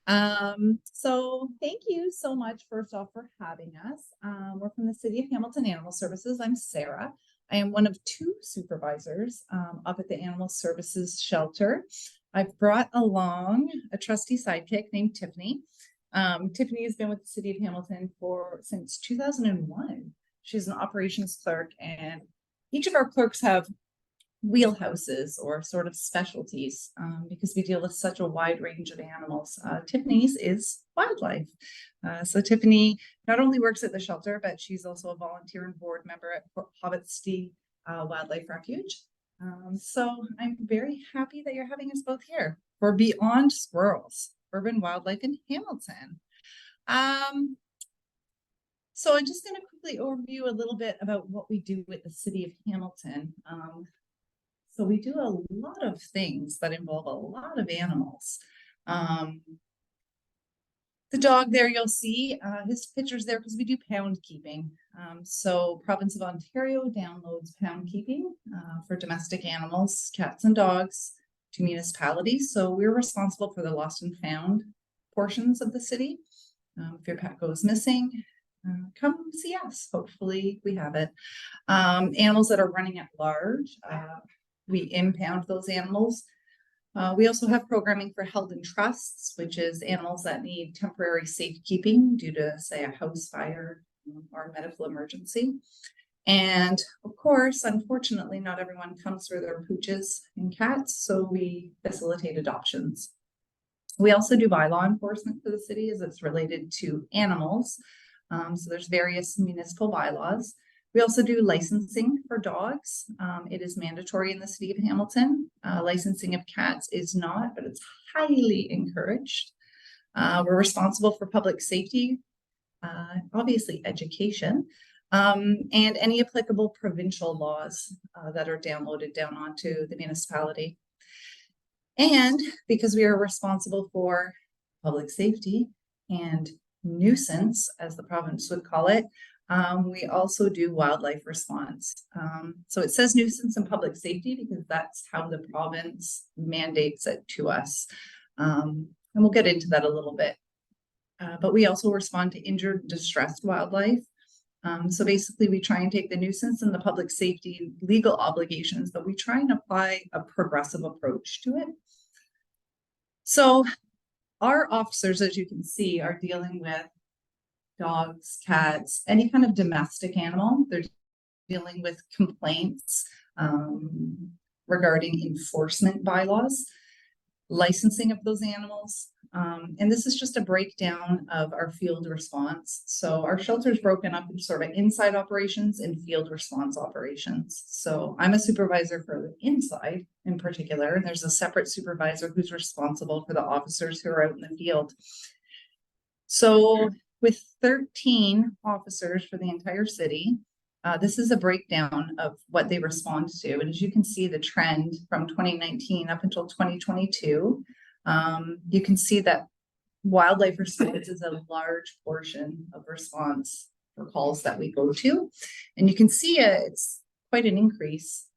So thank you so much, first off, for having us. We're from the City of Hamilton Animal Services. I'm Sarah. I am one of two supervisors up at the Animal Services Shelter. I've brought along a trusty sidekick named Tiffany. Tiffany has been with the City of Hamilton since 2001. She's an operations clerk, and each of our clerks have wheelhouses or sort of specialties because we deal with such a wide range of animals. Tiffany's is wildlife. So Tiffany not only works at the shelter, but she's also a volunteer and board member at Port Hobbit's Wildlife Refuge. So I'm very happy that you're having us both here for Beyond Squirrels, Urban Wildlife in Hamilton. So I'm just going to quickly overview a little bit about what we do with the City of Hamilton. So we do a lot of things that involve a lot of animals. The dog there you'll see, his picture's there because we do pound keeping. So Province of Ontario downloads pound keeping for domestic animals, cats and dogs, to municipalities. So we're responsible for the lost and found portions of the city. If your pet goes missing, come see us. Hopefully we have it. Animals that are running at large, we impound those animals. We also have programming for held in trusts, which is animals that need temporary safekeeping due to, say, a house fire or a medical emergency. And of course, unfortunately, not everyone comes for their pooches and cats, so we facilitate adoptions. We also do bylaw enforcement for the city as it's related to animals. So there's various municipal bylaws. We also do licensing for dogs. It is mandatory in the City of Hamilton. Licensing of cats is not, but it's highly encouraged. We're responsible for public safety, obviously education, and any applicable provincial laws that are downloaded down onto the municipality. And because we are responsible for public safety and nuisance, as the province would call it, we also do wildlife response. So it says nuisance and public safety because that's how the province mandates it to us. And we'll get into that a little bit. But we also respond to injured, distressed wildlife. So basically we try and take the nuisance and the public safety legal obligations, but we try and apply a progressive approach to it. So our officers, as you can see, are dealing with dogs, cats, any kind of domestic animal. They're dealing with complaints regarding enforcement bylaws, licensing of those animals. And this is just a breakdown of our field response. So our shelter is broken up into sort of inside operations and field response operations. So I'm a supervisor for the inside in particular, and there's a separate supervisor who's responsible for the officers who are out in the field. So with 13 officers for the entire city, this is a breakdown of what they respond to. And as you can see, the trend from 2019 up until 2022, you can see that wildlife response is a large portion of response for calls that we go to. And you can see it's quite an increase.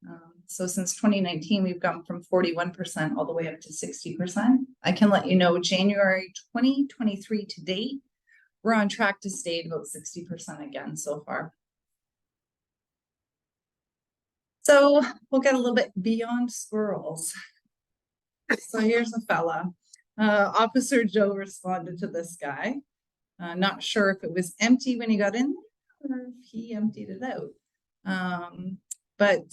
So since 2019, we've gone from 41% all the way up to 60%. I can let you know January 2023 to date, we're on track to stay at about 60% again so far. So we'll get a little bit beyond squirrels. So here's a fella. Officer Joe responded to this guy. Not sure if it was empty when he got in or if he emptied it out. But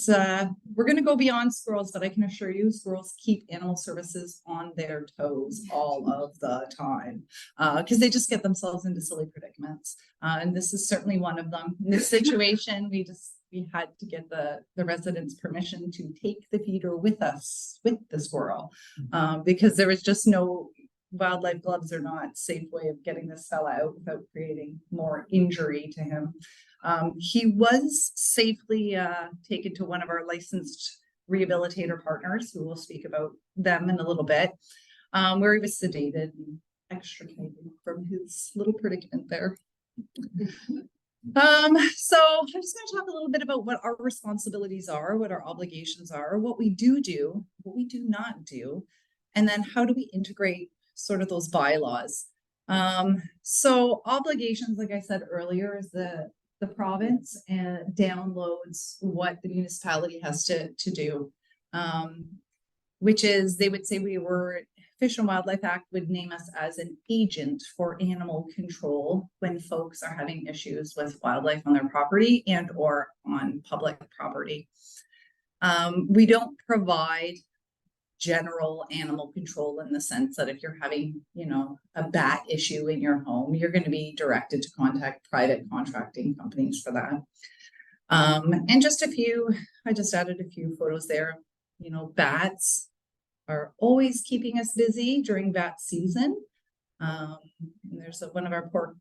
we're going to go beyond squirrels, but I can assure you squirrels keep animal services on their toes all of the time because they just get themselves into silly predicaments. And this is certainly one of them. In this situation, we had to get the residents' permission to take the feeder with us, with the squirrel, because there was just no wildlife gloves or not safe way of getting this fella out without creating more injury to him. He was safely taken to one of our licensed rehabilitator partners, who will speak about them in a little bit, where he was sedated and extricated from his little predicament there. So I'm just going to talk a little bit about what our responsibilities are, what our obligations are, what we do, what we do not do, and then how do we integrate sort of those bylaws. So obligations, like I said earlier, is the province and downloads what the municipality has to do, which is they would say Fish and Wildlife Act would name us as an agent for animal control when folks are having issues with wildlife on their property and or on public property. We don't provide general animal control in the sense that if you're having, a bat issue in your home, you're going to be directed to contact private contracting companies for that. And I just added a few photos there. Bats are always keeping us busy during bat season. There's one of our poor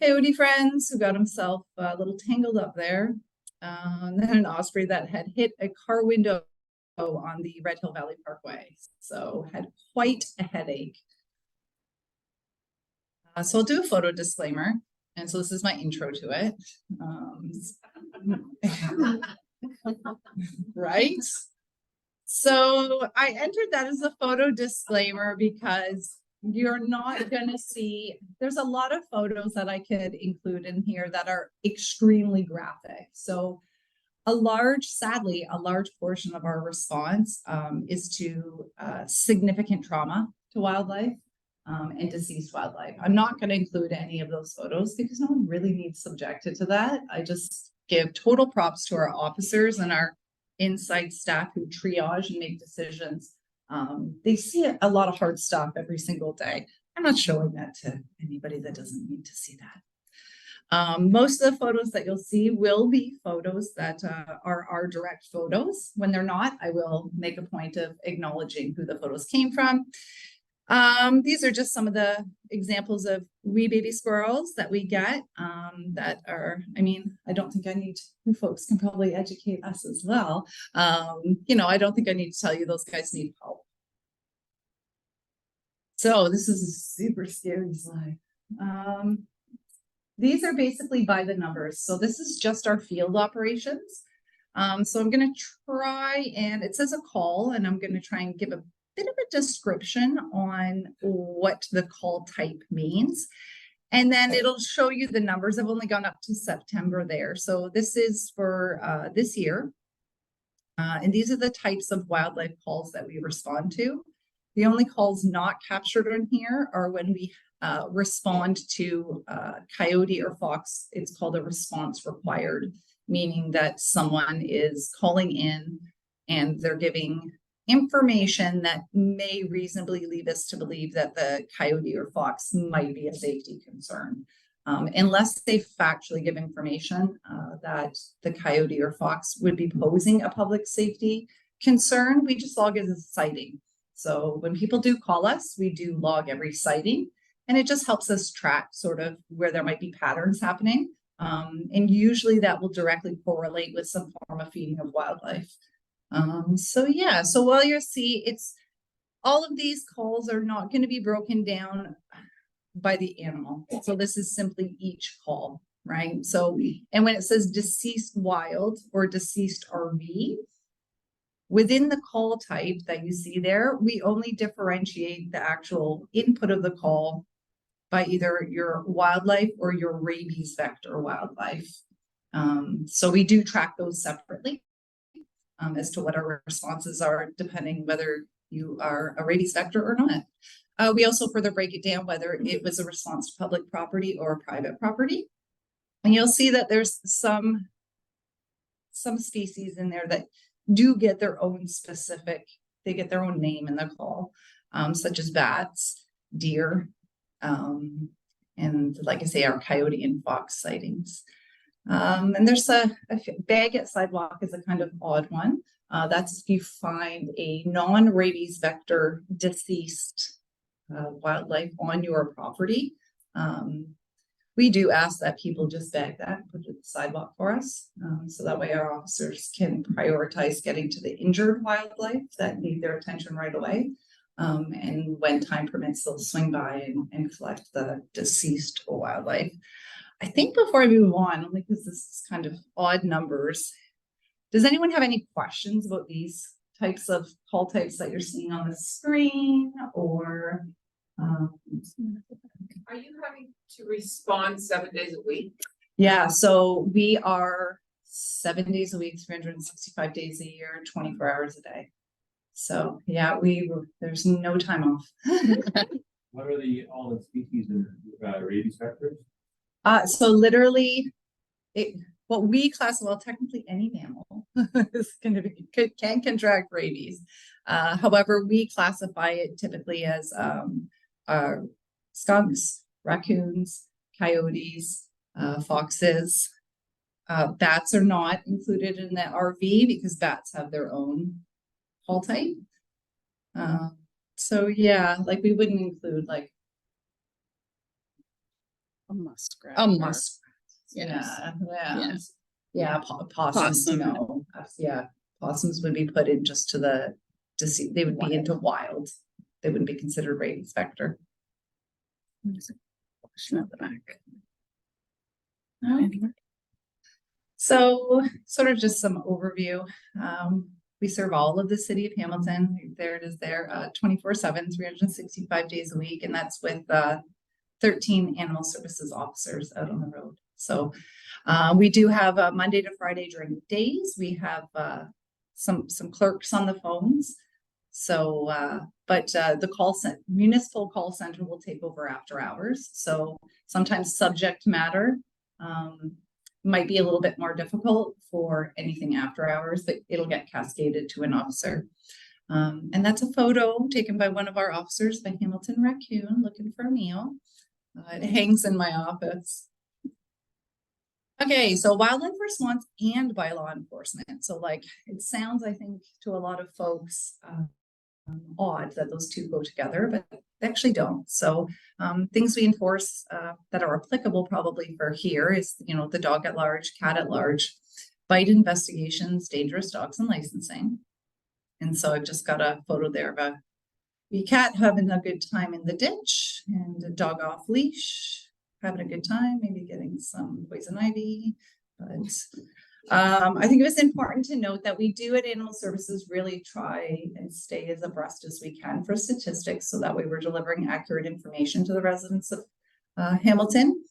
coyote friends who got himself a little tangled up there. And then an osprey that had hit a car window on the Red Hill Valley Parkway, so had quite a headache. So I'll do a photo disclaimer, and so this is my intro to it. Right? So I entered that as a photo disclaimer because you're not going to see, there's a lot of photos that I could include in here that are extremely graphic. So sadly, a large portion of our response is to significant trauma to wildlife and deceased wildlife. I'm not going to include any of those photos because no one really needs subjected to that. I just give total props to our officers and our inside staff who triage and make decisions. They see a lot of hard stuff every single day. I'm not showing that to anybody that doesn't need to see that. Most of the photos that you'll see will be photos that are our direct photos. When they're not, I will make a point of acknowledging who the photos came from. These are just some of the examples of wee baby squirrels that we get that are, I don't think you folks can probably educate us as well. I don't think I need to tell you those guys need help. So this is a super scary slide. These are basically by the numbers. So this is just our field operations. So I'm going to try, and it says a call, and I'm going to try and give a bit of a description on what the call type means. And then it'll show you the numbers. I've only gone up to September there. So this is for this year. And these are the types of wildlife calls that we respond to. The only calls not captured in here are when we respond to coyote or fox. It's called a response required, meaning that someone is calling in and they're giving information that may reasonably lead us to believe that the coyote or fox might be a safety concern. Unless they factually give information that the coyote or fox would be posing a public safety concern, we just log it as a sighting. So when people do call us, we do log every sighting, and it just helps us track sort of where there might be patterns happening. And usually that will directly correlate with some form of feeding of wildlife. So while you'll see, all of these calls are not going to be broken down by the animal. So this is simply each call, right? So, and when it says deceased wild or deceased RV, within the call type that you see there, we only differentiate the actual input of the call by either your wildlife or your rabies vector wildlife. So we do track those separately as to what our responses are, depending whether you are a rabies vector or not. We also further break it down whether it was a response to public property or private property. And you'll see that there's some species in there that do get their own they get their own name in the call, such as bats, deer, and like I say, our coyote and fox sightings. And there's a bag at sidewalk is a kind of odd one. That's if you find a non-rabies vector deceased wildlife on your property. We do ask that people just bag that and put it at the sidewalk for us. So that way our officers can prioritize getting to the injured wildlife that need their attention right away. And when time permits, they'll swing by and collect the deceased wildlife. I think before I move on, only because this is kind of odd numbers, does anyone have any questions about these types of call types that you're seeing on the screen, or Are you having to respond 7 days a week? Yeah, so we are 7 days a week, 365 days a year, 24 hours a day. So yeah, there's no time off. What are all the species and rabies vectors? So literally, what we classify, well, technically any mammal is going to be can contract rabies. However, we classify it typically as skunks, raccoons, coyotes, foxes. Bats are not included in the RV because bats have their own call type. So yeah, like we wouldn't include like A muskrat. a musk. Yes. Yeah. Possums. Possum. No. Yeah, possums would be put in just to see. They would be into wild. They wouldn't be considered rabies vector. Question at the back. So sort of just some overview. We serve all of the city of Hamilton. There it is there, 24/7, 365 days a week. And that's with 13 animal services officers out on the road. So we do have Monday to Friday during days. We have some clerks on the phones. So, but the municipal call center will take over after hours. So sometimes subject matter might be a little bit more difficult for anything after hours, but it'll get cascaded to an officer. And that's a photo taken by one of our officers, by Hamilton Raccoon, looking for a meal. It hangs in my office. Okay, so wildlife response and by law enforcement. So like, it sounds, I think, to a lot of folks odd that those two go together, but they actually don't. So things we enforce that are applicable probably for here is, the dog at large, cat at large, bite investigations, dangerous dogs and licensing. And so I've just got a photo there of a cat having a good time in the ditch and a dog off leash, having a good time, maybe getting some poison ivy. But I think it was important to note that we do at Animal Services really try and stay as abreast as we can for statistics, so that way we're delivering accurate information to the residents of Hamilton.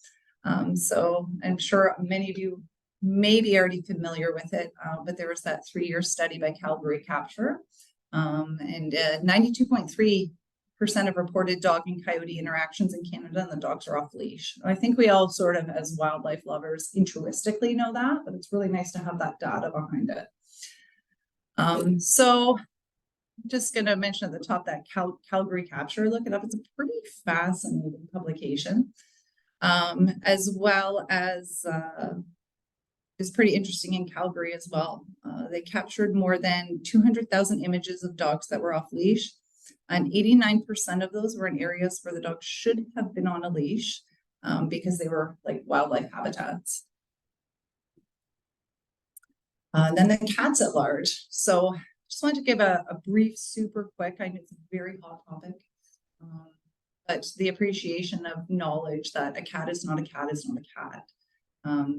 So I'm sure many of you may be already familiar with it, but there was that 3-year study by Calgary Capture, and 92.3% of reported dog and coyote interactions in Canada, and the dogs are off leash. I think we all sort of, as wildlife lovers, intuitively know that, but it's really nice to have that data behind it. So I'm just going to mention at the top that Calgary Capture, look it up. It's a pretty fascinating publication, as well as is pretty interesting in Calgary as well. They captured more than 200,000 images of dogs that were off leash, and 89% of those were in areas where the dog should have been on a leash because they were like wildlife habitats. Then the cats at large. So just wanted to give a brief, super quick, I know it's a very hot topic, but the appreciation of knowledge that a cat is not a cat is not a cat.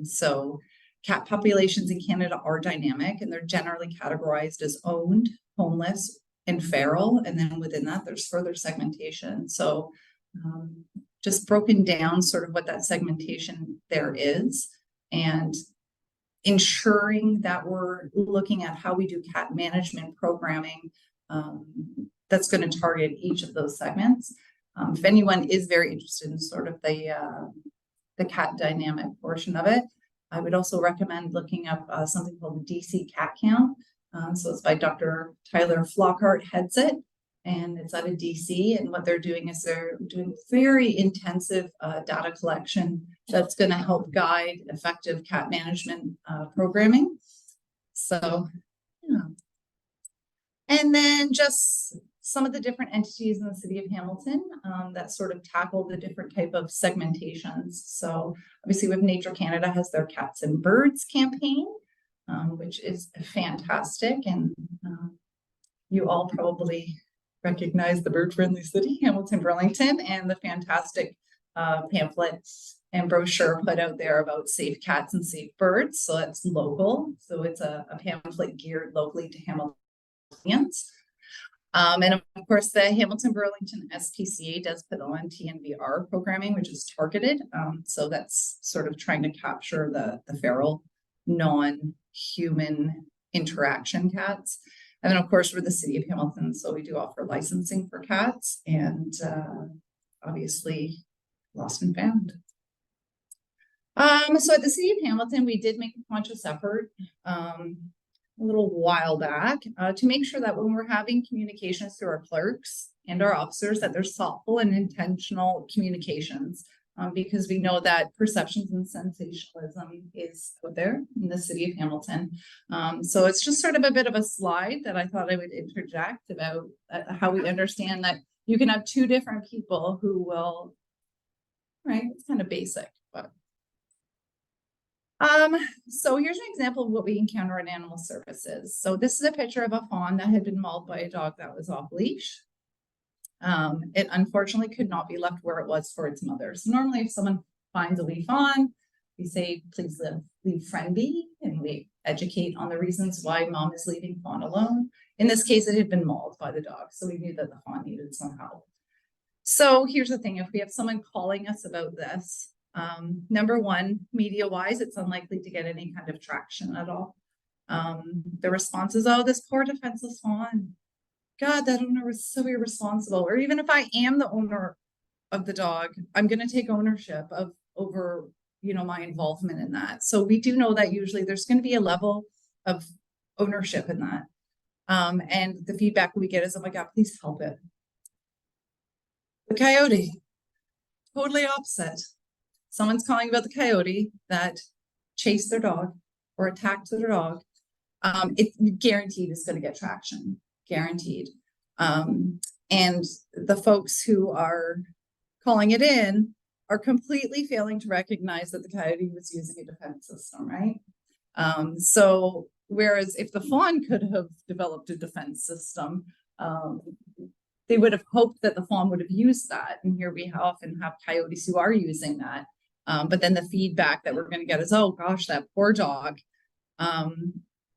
So cat populations in Canada are dynamic, and they're generally categorized as owned, homeless, and feral. And then within that, there's further segmentation. So just broken down sort of what that segmentation there is, and ensuring that we're looking at how we do cat management programming that's going to target each of those segments. If anyone is very interested in sort of the cat dynamic portion of it, I would also recommend looking up something called the DC Cat Count. So it's by Dr. Tyler Flockhart heads it, and it's out of DC. And what they're doing is they're doing very intensive data collection that's going to help guide effective cat management programming. So, yeah. And then just some of the different entities in the city of Hamilton that sort of tackle the different type of segmentations. So obviously with Nature Canada has their Cats and Birds campaign, which is fantastic. And you all probably recognize the bird friendly city, Hamilton Burlington, and the fantastic pamphlet and brochure put out there about safe cats and safe birds. So it's local. So it's a pamphlet geared locally to Hamiltonians. And of course, the Hamilton Burlington SPCA does put on TNVR programming, which is targeted. So that's sort of trying to capture the feral, non-human interaction cats. And then, of course, we're the city of Hamilton, so we do offer licensing for cats and obviously lost and found. So at the city of Hamilton, we did make a conscious effort a little while back to make sure that when we're having communications through our clerks and our officers, that there's thoughtful and intentional communications, because we know that perceptions and sensationalism is out there in the city of Hamilton. So it's just sort of a bit of a slide that I thought I would interject about how we understand that you can have two different people who will, right, it's kind of basic, but so here's an example of what we encounter in animal services. So this is a picture of a fawn that had been mauled by a dog that was off leash. It unfortunately could not be left where it was for its mother. So normally if someone finds a wee fawn, we say, please leave friend be, and we educate on the reasons why mom is leaving fawn alone. In this case, it had been mauled by the dog, so we knew that the fawn needed some help. So here's the thing, if we have someone calling us about this, number one, media-wise, it's unlikely to get any kind of traction at all. The response is, oh, this poor defenseless fawn. God, that owner was so irresponsible. Or even if I am the owner of the dog, I'm going to take ownership over, my involvement in that. So we do know that usually there's going to be a level of ownership in that. And the feedback we get is, oh my God, please help it. The coyote, totally opposite. Someone's calling about the coyote that chased their dog or attacked their dog. It's guaranteed is going to get traction, guaranteed. And the folks who are calling it in are completely failing to recognize that the coyote was using a defense system, right? So whereas if the fawn could have developed a defense system, they would have hoped that the fawn would have used that. And here we often have coyotes who are using that. But then the feedback that we're going to get is, oh gosh, that poor dog.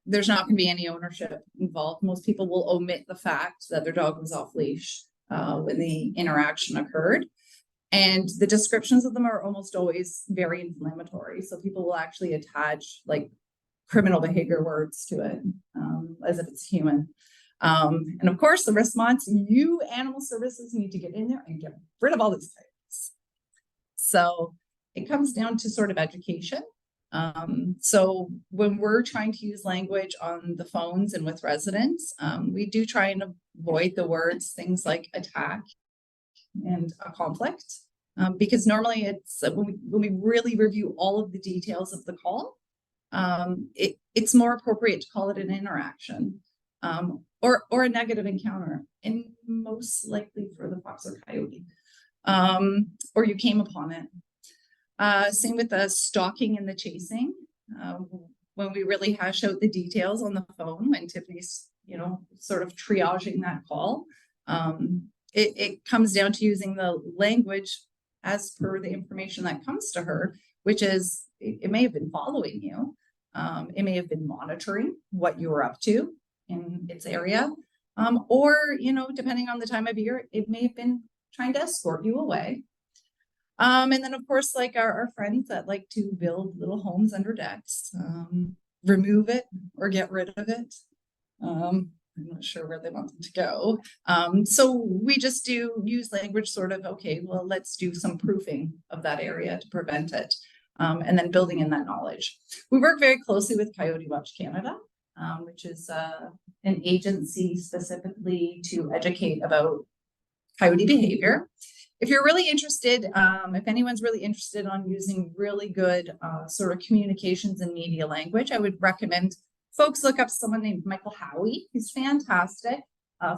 There's not going to be any ownership involved. Most people will omit the fact that their dog was off leash when the interaction occurred. And the descriptions of them are almost always very inflammatory. So people will actually attach like criminal behavior words to it as if it's human. And of course, the response, you animal services need to get in there and get rid of all these coyotes. So it comes down to sort of education. So when we're trying to use language on the phones and with residents, we do try and avoid the words, things like attack and a conflict, because normally it's when we really review all of the details of the call, it's more appropriate to call it an interaction or a negative encounter, and most likely for the fox or coyote, or you came upon it. Same with the stalking and the chasing. When we really hash out the details on the phone, when Tiffany's, sort of triaging that call, it comes down to using the language as per the information that comes to her, which is, it may have been following you. It may have been monitoring what you were up to in its area. Or, depending on the time of year, it may have been trying to escort you away. And then of course, like our friends that like to build little homes under decks, remove it or get rid of it. I'm not sure where they want them to go. So we just do use language sort of, okay, well, let's do some proofing of that area to prevent it. And then building in that knowledge. We work very closely with Coyote Watch Canada, which is an agency specifically to educate about coyote behavior. If you're really interested, if anyone's really interested on using really good sort of communications and media language, I would recommend folks look up someone named Michael Howie. He's fantastic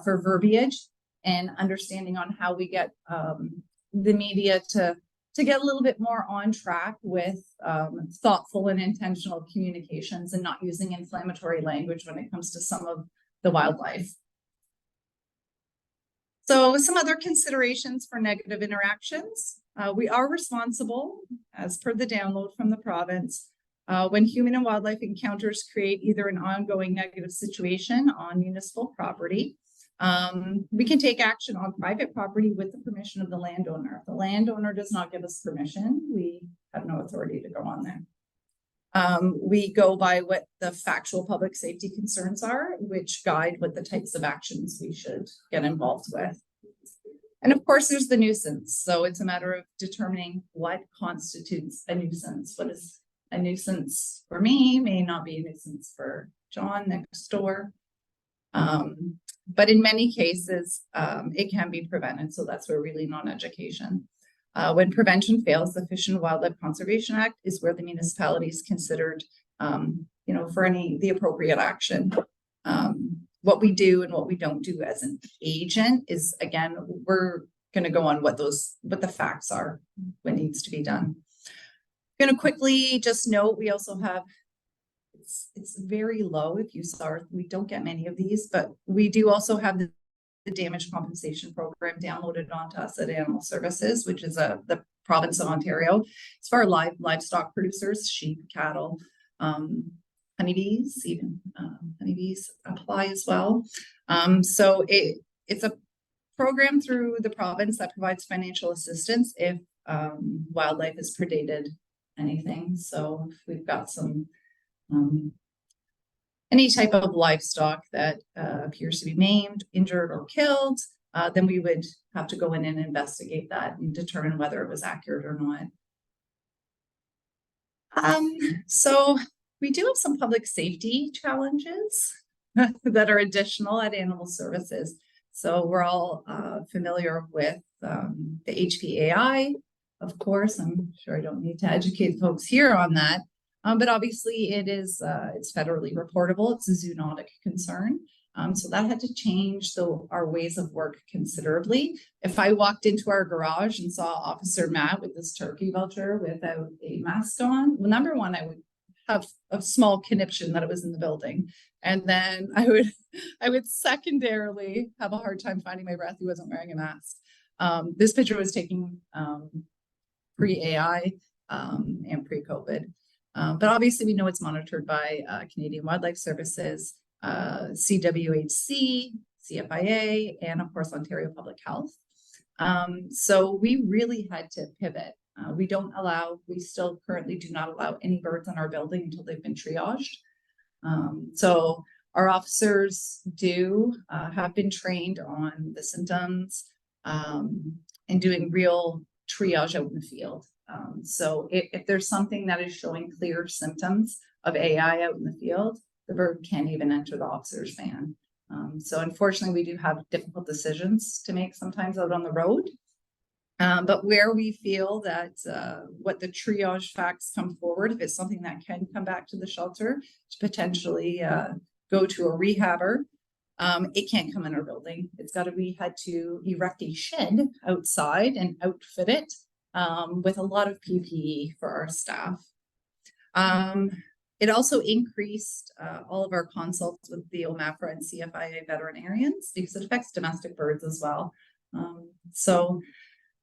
for verbiage and understanding on how we get the media to get a little bit more on track with thoughtful and intentional communications and not using inflammatory language when it comes to some of the wildlife. So some other considerations for negative interactions. We are responsible, as per the download from the province, when human and wildlife encounters create either an ongoing negative situation on municipal property We can take action on private property with the permission of the landowner. If the landowner does not give us permission, we have no authority to go on there. We go by what the factual public safety concerns are, which guide what the types of actions we should get involved with. And of course, there's the nuisance. So it's a matter of determining what constitutes a nuisance. What is a nuisance for me may not be a nuisance for John next door. But in many cases, it can be prevented. So that's where we lean on education. When prevention fails, the Fish and Wildlife Conservation Act is where the municipality is considered, for the appropriate action. What we do and what we don't do as an agent is, again, we're going to go on what the facts are, what needs to be done. I'm going to quickly just note, we also have, it's very low. If you saw, we don't get many of these, but we do also have the damage compensation program downloaded onto us at Animal Services, which is the province of Ontario. It's for our livestock producers, sheep, cattle, honeybees, even honeybees apply as well. So it's a program through the province that provides financial assistance if wildlife has predated anything. So if we've got some any type of livestock that appears to be maimed, injured, or killed, then we would have to go in and investigate that and determine whether it was accurate or not. So we do have some public safety challenges that are additional at Animal Services. So we're all familiar with the HPAI, of course. I'm sure I don't need to educate folks here on that. But obviously it's federally reportable. It's a zoonotic concern. So that had to change our ways of work considerably. If I walked into our garage and saw Officer Matt with this turkey vulture without a mask on, well, number one, I would have a small conniption that it was in the building. And then I would secondarily have a hard time finding my breath. He wasn't wearing a mask. This picture was taken pre-AI and pre-COVID. But obviously we know it's monitored by Canadian Wildlife Services, CWHC, CFIA, and of course, Ontario Public Health. So we really had to pivot. We still currently do not allow any birds in our building until they've been triaged. So our officers have been trained on the symptoms and doing real triage out in the field. So if there's something that is showing clear symptoms of AI out in the field, the bird can't even enter the officer's van. So unfortunately, we do have difficult decisions to make sometimes out on the road. But where we feel that what the triage facts come forward, if it's something that can come back to the shelter to potentially go to a rehabber, it can't come in our building. We had to erect a shed outside and outfit it with a lot of PPE for our staff. It also increased all of our consults with the OMAFRA and CFIA veterinarians because it affects domestic birds as well. So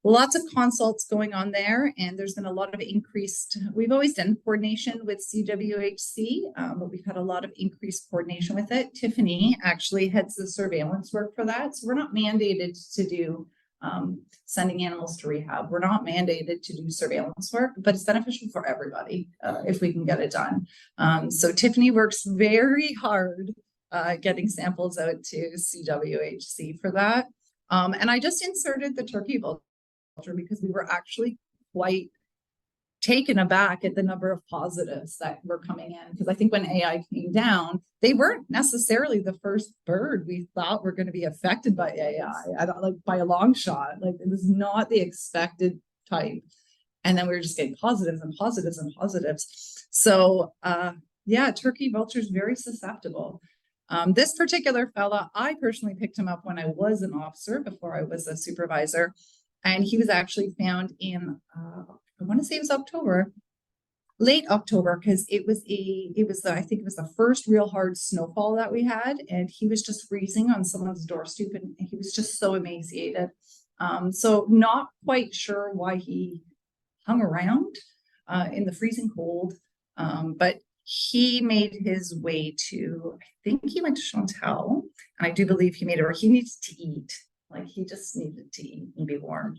lots of consults going on there, and there's been a lot of we've always done coordination with CWHC, but we've had a lot of increased coordination with it. Tiffany actually heads the surveillance work for that. So we're not mandated to do sending animals to rehab. We're not mandated to do surveillance work, but it's beneficial for everybody if we can get it done. So Tiffany works very hard getting samples out to CWHC for that. And I just inserted the turkey vulture because we were actually quite taken aback at the number of positives that were coming in. Because I think when AI came down, they weren't necessarily the first bird we thought were going to be affected by AI. I don't like by a long shot. Like it was not the expected type. And then we were just getting positives and positives and positives. So yeah, turkey vulture is very susceptible. This particular fella, I personally picked him up when I was an officer before I was a supervisor. And he was actually found in, I want to say it was October, late October, because I think it was the first real hard snowfall that we had. And he was just freezing on someone's doorstep and he was just so emaciated. So not quite sure why he hung around in the freezing cold. But he made his way to, I think he went to Chantal, and I do believe he made it, or he needed to eat. Like he just needed to eat and be warm.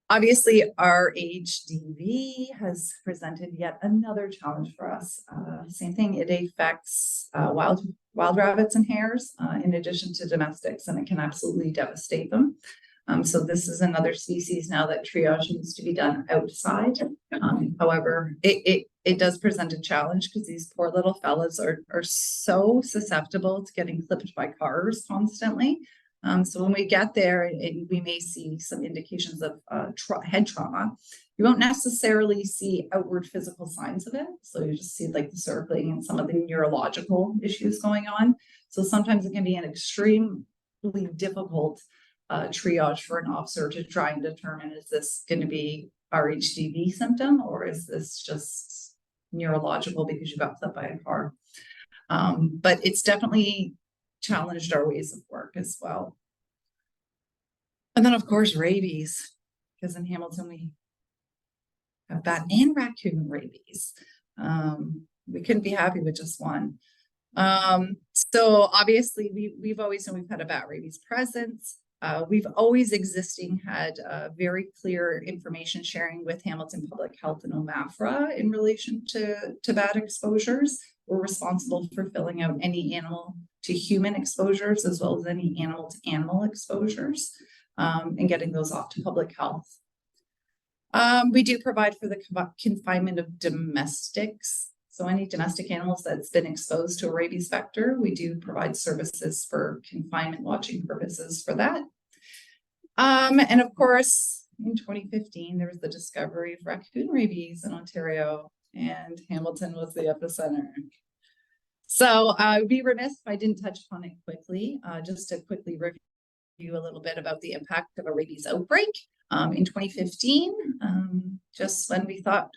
Obviously, our HDV has presented yet another challenge for us. Same thing, it affects wild rabbits and hares in addition to domestics, and it can absolutely devastate them. So this is another species now that triage needs to be done outside. However, it does present a challenge because these poor little fellas are so susceptible to getting clipped by cars constantly. So when we get there, we may see some indications of head trauma. You won't necessarily see outward physical signs of it. So you just see like the circling and some of the neurological issues going on. So sometimes it can be an extremely difficult triage for an officer to try and determine, is this going to be RHDV symptom or is this just neurological because you got clipped by a car? But it's definitely challenged our ways of work as well. And then of course rabies, because in Hamilton we have bat and raccoon rabies. We couldn't be happy with just one. So obviously we've always known we've had a bat rabies presence. We've always had very clear information sharing with Hamilton Public Health and OMAFRA in relation to bat exposures. We're responsible for filling out any animal to human exposures as well as any animal to animal exposures and getting those off to public health. We do provide for the confinement of domestics. So any domestic animals that's been exposed to a rabies vector, we do provide services for confinement watching purposes for that. And of course, in 2015, there was the discovery of raccoon rabies in Ontario, and Hamilton was the epicenter. So I'd be remiss if I didn't touch upon it quickly, just to quickly review a little bit about the impact of a rabies outbreak. In 2015, just when we thought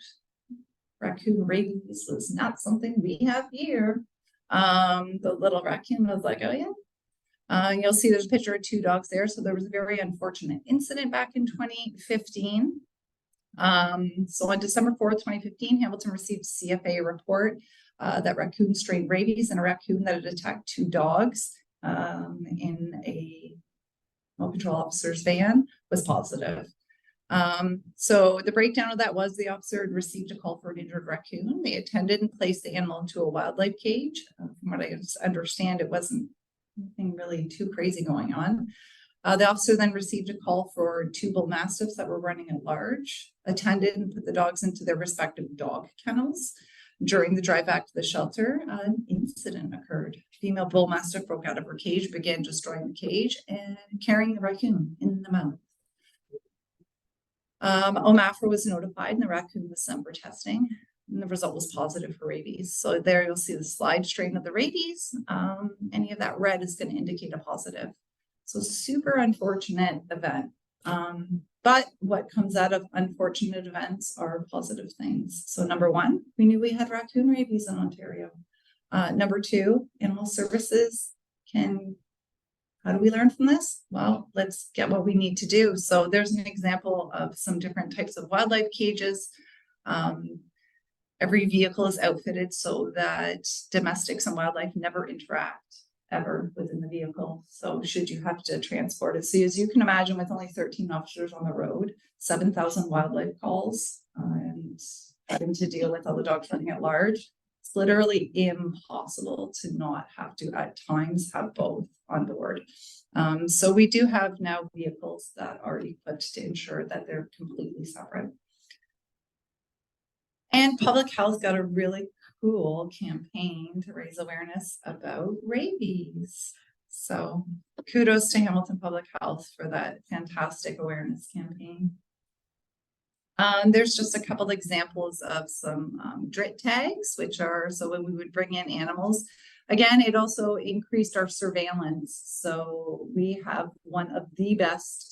raccoon rabies was not something we have here, the little raccoon was like, oh yeah. You'll see there's a picture of two dogs there. So there was a very unfortunate incident back in 2015. So on December 4th, 2015, Hamilton received a CFA report that raccoon strain rabies in a raccoon that had attacked two dogs in a animal control officer's van was positive. So the breakdown of that was the officer had received a call for an injured raccoon. They attended and placed the animal into a wildlife cage. From what I understand, it wasn't anything really too crazy going on. The officer then received a call for two bull mastiffs that were running at large, attended and put the dogs into their respective dog kennels. During the drive back to the shelter, an incident occurred. Female bull mastiff broke out of her cage, began destroying the cage and carrying the raccoon in the mouth. OMAFRA was notified and the raccoon was sent for testing, and the result was positive for rabies. So there you'll see the slide strain of the rabies. Any of that red is going to indicate a positive. So super unfortunate event. But what comes out of unfortunate events are positive things. So number one, we knew we had raccoon rabies in Ontario. Number two, animal services how do we learn from this? Well, let's get what we need to do. So there's an example of some different types of wildlife cages. Every vehicle is outfitted so that domestics and wildlife never interact ever within the vehicle. So should you have to transport it. So as you can imagine, with only 13 officers on the road, 7,000 wildlife calls, and having to deal with all the dogs running at large, it's literally impossible to not have to at times have both on board. So we do have now vehicles that are equipped to ensure that they're completely separate. And public health got a really cool campaign to raise awareness about rabies. So kudos to Hamilton Public Health for that fantastic awareness campaign. There's just a couple examples of some DRIT tags, which are, so when we would bring in animals, again, it also increased our surveillance. So we have one of the best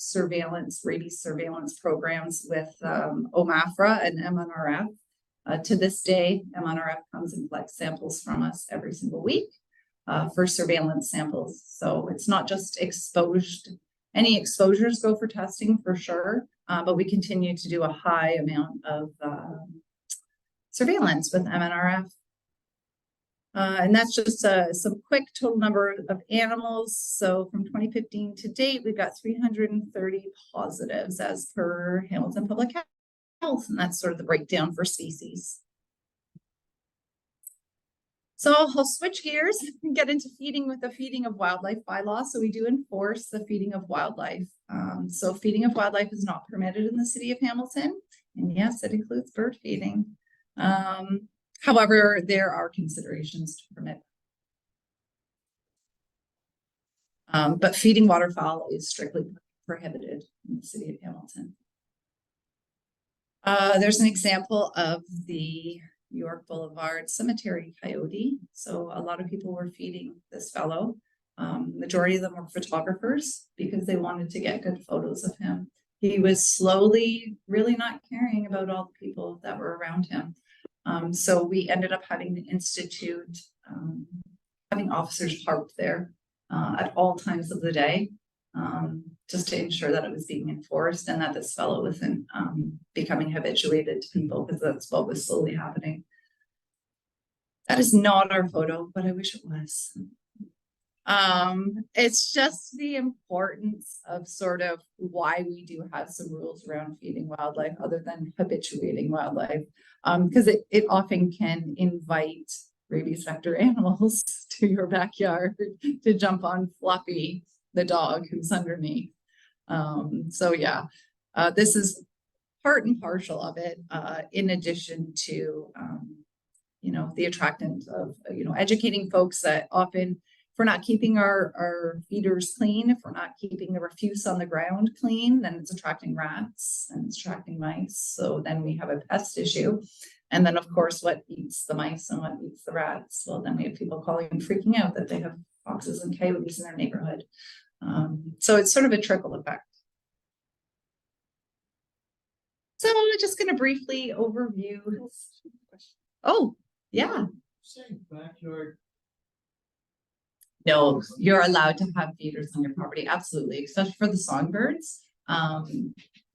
rabies surveillance programs with OMAFRA and MNRF. To this day, MNRF comes and collects samples from us every single week for surveillance samples. So it's not just exposed. Any exposures go for testing for sure, but we continue to do a high amount of surveillance with MNRF. And that's just some quick total number of animals. So from 2015 to date, we've got 330 positives as per Hamilton Public Health, and that's sort of the breakdown for species. So I'll switch gears and get into feeding with the feeding of wildlife bylaw. So we do enforce the feeding of wildlife. So feeding of wildlife is not permitted in the city of Hamilton. And yes, it includes bird feeding. However, there are considerations to permit. But feeding waterfowl is strictly prohibited in the city of Hamilton. There's an example of the York Boulevard Cemetery coyote. So a lot of people were feeding this fellow. Majority of them were photographers because they wanted to get good photos of him. He was slowly really not caring about all the people that were around him. So we ended up having to institute having officers parked there at all times of the day, just to ensure that it was being enforced and that this fellow wasn't becoming habituated to people, because that's what was slowly happening. That is not our photo, but I wish it was. It's just the importance of sort of why we do have some rules around feeding wildlife other than habituating wildlife, because it often can invite rabies vector animals to your backyard to jump on Fluffy, the dog who's underneath. So yeah, this is part and partial of it, in addition to, you know, the attractant of, you know, educating folks that often, if we're not keeping our feeders clean, if we're not keeping the refuse on the ground clean, then it's attracting rats and it's attracting mice. So then we have a pest issue. And then of course, what eats the mice and what eats the rats? Well, then we have people calling and freaking out that they have foxes and coyotes in their neighborhood. So it's sort of a trickle effect. So I'm just going to briefly overview. Oh, yeah. Saying backyard. No, you're allowed to have feeders on your property, absolutely, especially for the songbirds.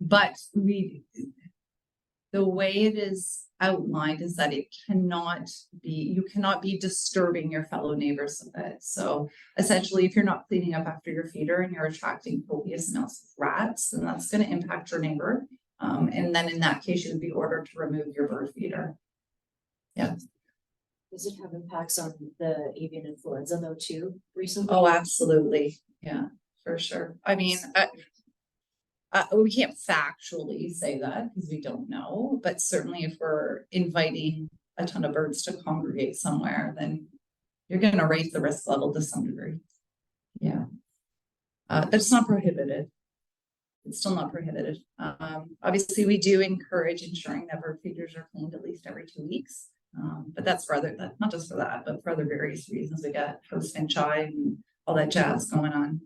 But the way it is outlined is that it cannot be, you cannot be disturbing your fellow neighbors with it. So essentially, if you're not cleaning up after your feeder and you're attracting copious amounts of rats, then that's going to impact your neighbor. And then in that case, you would be ordered to remove your bird feeder. Yeah. Does it have impacts on the avian influenza though too recently? Oh, absolutely. Yeah, for sure. I mean, we can't factually say that because we don't know, but certainly if we're inviting a ton of birds to congregate somewhere, then you're going to raise the risk level to some degree. Yeah. But it's not prohibited. It's still not prohibited. Obviously, we do encourage ensuring that bird feeders are cleaned at least every 2 weeks. But that's for other, not just for that, but for other various reasons. We got host finch eye and all that jazz going on.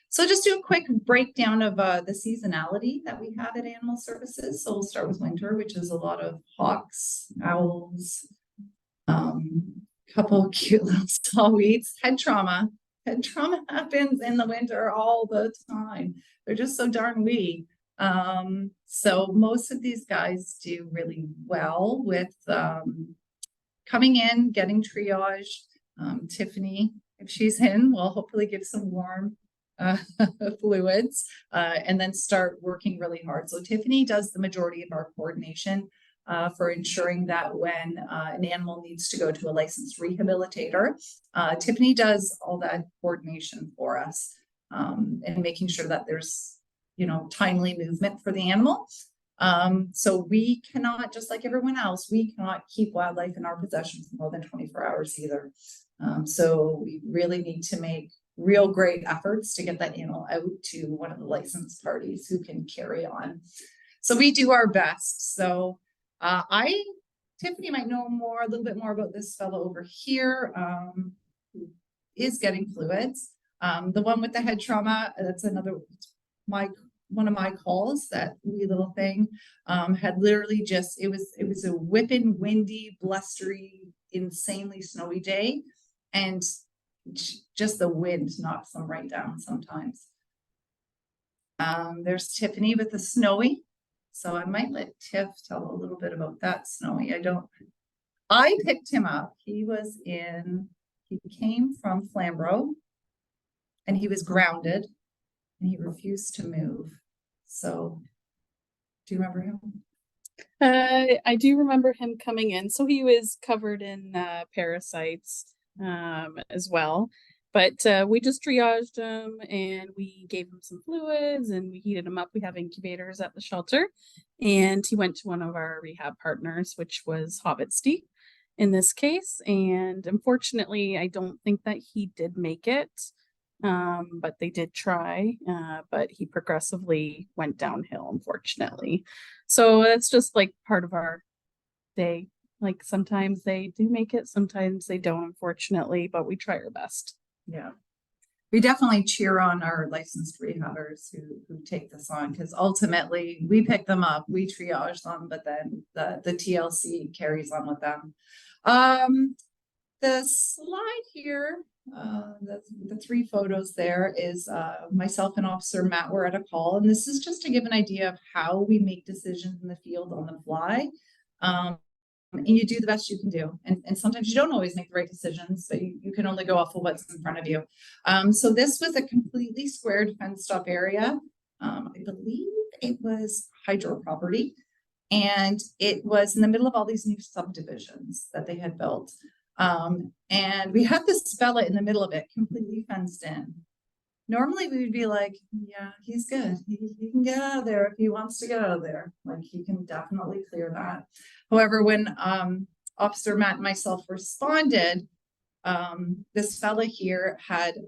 So just do a quick breakdown of the seasonality that we have at Animal Services. So we'll start with winter, which is a lot of hawks, owls, couple of cute little saw-wheats, head trauma. Head trauma happens in the winter all the time. They're just so darn wee. So most of these guys do really well with coming in, getting triaged. Tiffany, if she's in, will hopefully give some warm fluids and then start working really hard. So Tiffany does the majority of our coordination for ensuring that when an animal needs to go to a licensed rehabilitator, Tiffany does all that coordination for us and making sure that there's, you know, timely movement for the animal. So we cannot, just like everyone else, we cannot keep wildlife in our possession for more than 24 hours either. So we really need to make real great efforts to get that animal out to one of the licensed parties who can carry on. So we do our best. So Tiffany might know a little bit more about this fellow over here, who is getting fluids. The one with the head trauma, that's another, one of my calls, that wee little thing, had literally just, it was a whipping, windy, blustery, insanely snowy day. And just the wind knocks them right down sometimes. There's Tiffany with the snowy. So I might let Tiff tell a little bit about that, Snowy. I picked him up. He came from Flamborough and he was grounded and he refused to move. So do you remember him? I do remember him coming in. So he was covered in parasites as well. But we just triaged him and we gave him some fluids and we heated him up. We have incubators at the shelter. And he went to one of our rehab partners, which was Hobbitstein in this case. And unfortunately, I don't think that he did make it. But they did try, but he progressively went downhill, unfortunately. So that's just like part of our day. Like sometimes they do make it, sometimes they don't, unfortunately, but we try our best. Yeah. We definitely cheer on our licensed rehabbers who take this on, because ultimately we pick them up, we triage them, but then the TLC carries on with them. The slide here, the 3 photos there is myself and Officer Matt were at a call, and this is just to give an idea of how we make decisions in the field on the fly. And you do the best you can do. And sometimes you don't always make the right decisions, but you can only go off of what's in front of you. So this was a completely squared fenced off area. I believe it was hydro property. And it was in the middle of all these new subdivisions that they had built. And we had this fella in the middle of it, completely fenced in. Normally we would be like, yeah, he's good. He can get out of there if he wants to get out of there. Like he can definitely clear that. However, when Officer Matt and myself responded, this fella here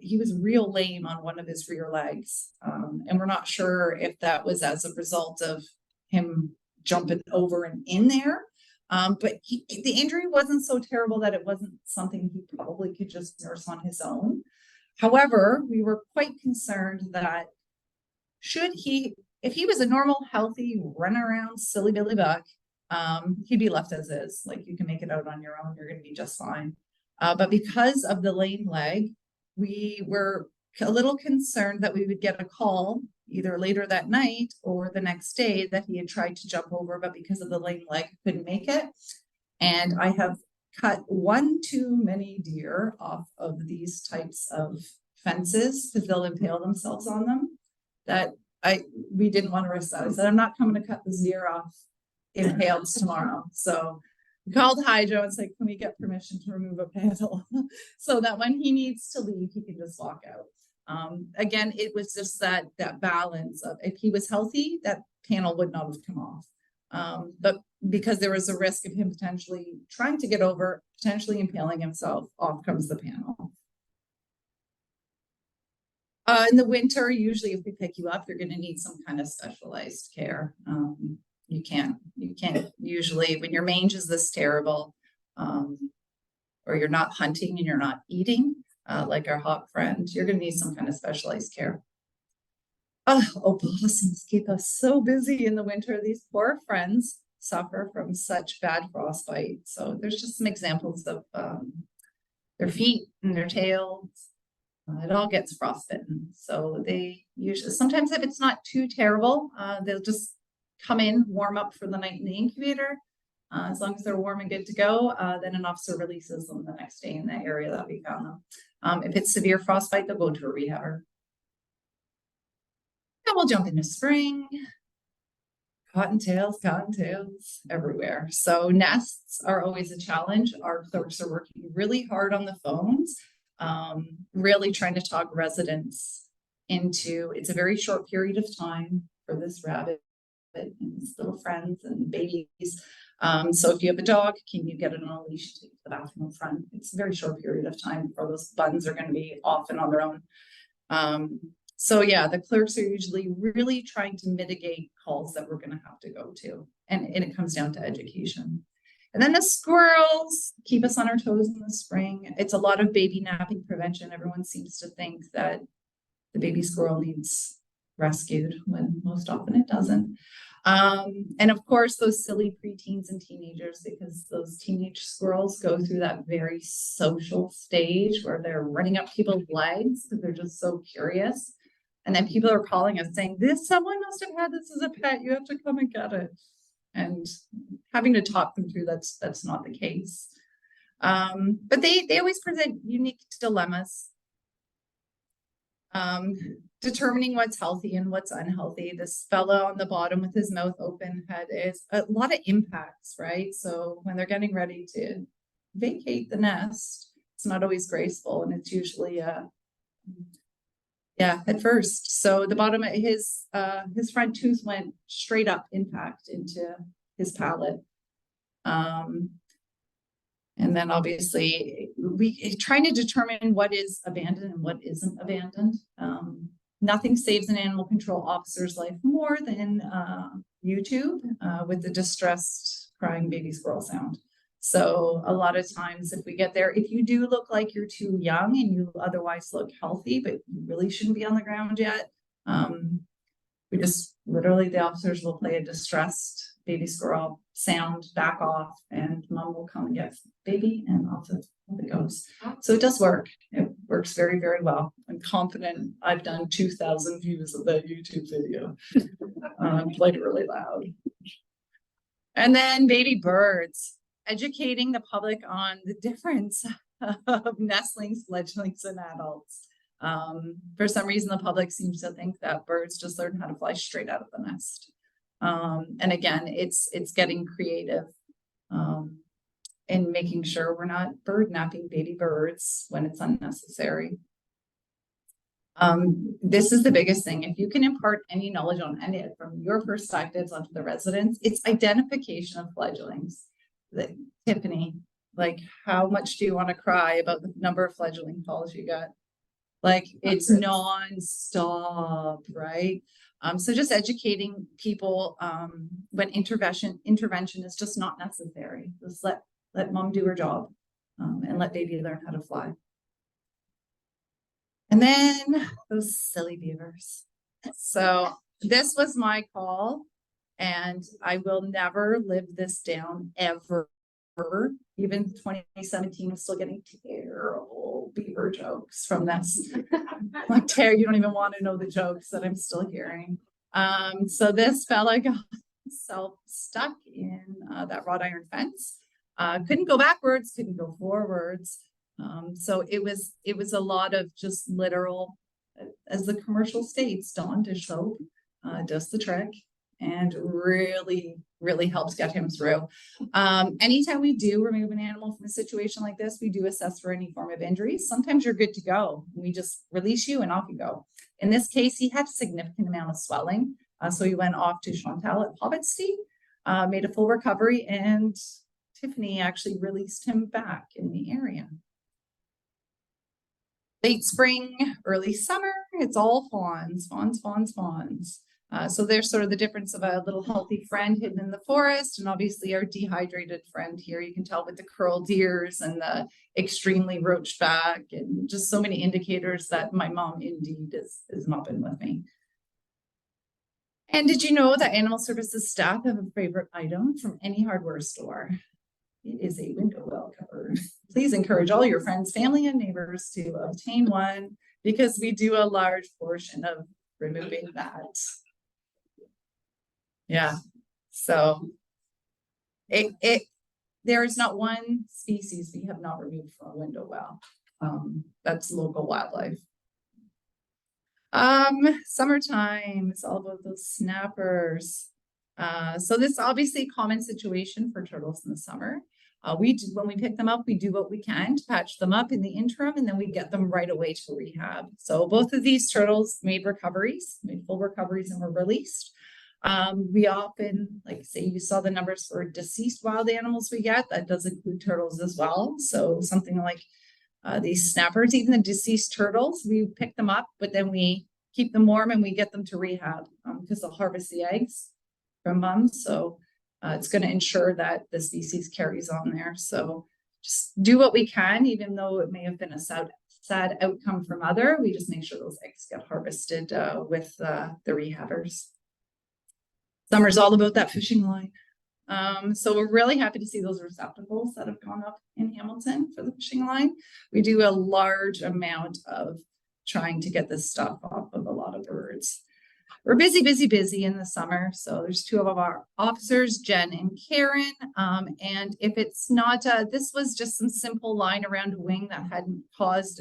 he was real lame on one of his rear legs. And we're not sure if that was as a result of him jumping over and in there. But the injury wasn't so terrible that it wasn't something he probably could just nurse on his own. However, we were quite concerned that if he was a normal, healthy, run around, silly Billy Buck, he'd be left as is. Like you can make it out on your own, you're going to be just fine. But because of the lame leg, we were a little concerned that we would get a call either later that night or the next day that he had tried to jump over, but because of the lame leg, couldn't make it. And I have cut one too many deer off of these types of fences because they'll impale themselves on them. We didn't want to risk that. I said, I'm not coming to cut this deer off impaled tomorrow. So we called Hydro and said, can we get permission to remove a panel so that when he needs to leave, he can just walk out. Again, it was just that balance of if he was healthy, that panel would not have come off. But because there was a risk of him potentially trying to get over, potentially impaling himself, off comes the panel. In the winter, usually if we pick you up, you're going to need some kind of specialized care. You can't usually, when your mange is this terrible, or you're not hunting and you're not eating, like our hawk friend, you're going to need some kind of specialized care. Opossums keep us so busy in the winter. These poor friends suffer from such bad frostbite. So there's just some examples of their feet and their tails. It all gets frostbitten. So they usually, sometimes if it's not too terrible, they'll just come in, warm up for the night in the incubator. As long as they're warm and good to go, then an officer releases them the next day in that area that we found them. If it's severe frostbite, they'll go to a rehabber. And we'll jump into spring. Cottontails everywhere. So nests are always a challenge. Our clerks are working really hard on the phones, really trying to talk residents into, it's a very short period of time for this rabbit and his little friends and babies. So if you have a dog, can you get it on a leash to take to the bathroom in front? It's a very short period of time before those buns are going to be off and on their own. So yeah, the clerks are usually really trying to mitigate calls that we're going to have to go to. And it comes down to education. And then the squirrels keep us on our toes in the spring. It's a lot of baby napping prevention. Everyone seems to think that the baby squirrel needs rescued when most often it doesn't. And of course, those silly preteens and teenagers, because those teenage squirrels go through that very social stage where they're running up people's legs because they're just so curious. And then people are calling us saying, someone must have had this as a pet. You have to come and get it. And having to talk them through that's not the case. But they always present unique dilemmas. Determining what's healthy and what's unhealthy. This fella on the bottom with his mouth open had is a lot of impacts, right? So when they're getting ready to vacate the nest, it's not always graceful, and it's usually at first. So the bottom of his front tooth went straight up, impact into his palate. And then obviously we trying to determine what is abandoned and what isn't abandoned. Nothing saves an animal control officer's life more than YouTube with the distressed crying baby squirrel sound. So a lot of times if we get there, if you do look like you're too young and you otherwise look healthy, but you really shouldn't be on the ground yet, we just literally, the officers will play a distressed baby squirrel sound, back off, and mom will come and get baby, and off it goes. So it does work. It works very, very well. I'm confident. I've done 2,000 views of that YouTube video. Played it really loud. And then baby birds, educating the public on the difference of nestlings, fledglings, and adults. For some reason, the public seems to think that birds just learn how to fly straight out of the nest. And again, it's getting creative in making sure we're not bird napping baby birds when it's unnecessary. This is the biggest thing. If you can impart any knowledge on any from your perspectives onto the residents, it's identification of fledglings. Tiffany, like, how much do you want to cry about the number of fledgling calls you got? Like, it's non-stop, right? So just educating people when intervention is just not necessary. Just let mom do her job and let baby learn how to fly. And then those silly beavers. So this was my call, and I will never live this down ever. Even 2017 was still getting terrible beaver jokes from this. Like, Terry, you don't even want to know the jokes that I'm still hearing. So this fella got himself stuck in that wrought iron fence. Couldn't go backwards, couldn't go forwards. So it was a lot of just literal, as the commercial states, Dawn dish soap does the trick and really helps get him through. Anytime we do remove an animal from a situation like this, we do assess for any form of injuries. Sometimes you're good to go. We just release you and off you go. In this case, he had a significant amount of swelling. So he went off to Chantal at Hobbettstein, made a full recovery, and Tiffany actually released him back in the area. Late spring, early summer, it's all fawns. So there's sort of the difference of a little healthy friend hidden in the forest, and obviously our dehydrated friend here. You can tell with the curled ears and the extremely roached back, and just so many indicators that my mom indeed is mopping with me. And did you know that animal services staff have a favorite item from any hardware store? It is a window well cover. Please encourage all your friends, family, and neighbors to obtain one, because we do a large portion of removing that. Yeah, so there is not one species we have not removed from a window well. That's local wildlife. Summertime, it's all about those snappers. So this is obviously a common situation for turtles in the summer. When we pick them up, we do what we can to patch them up in the interim, and then we get them right away to rehab. So both of these turtles made full recoveries, and were released. We often, like, say you saw the numbers for deceased wild animals we get, that does include turtles as well. So something like these snappers, even the deceased turtles, we pick them up, but then we keep them warm and we get them to rehab because they'll harvest the eggs from mums. So it's going to ensure that the species carries on there. So just do what we can, even though it may have been a sad outcome for mother. We just make sure those eggs get harvested with the rehabbers. Summer's all about that fishing line. So we're really happy to see those receptacles that have gone up in Hamilton for the fishing line. We do a large amount of trying to get this stuff off of a lot of birds. We're busy, busy, busy in the summer. So there's two of our officers, Jen and Karen. And if it's not, this was just some simple line around a wing that hadn't caused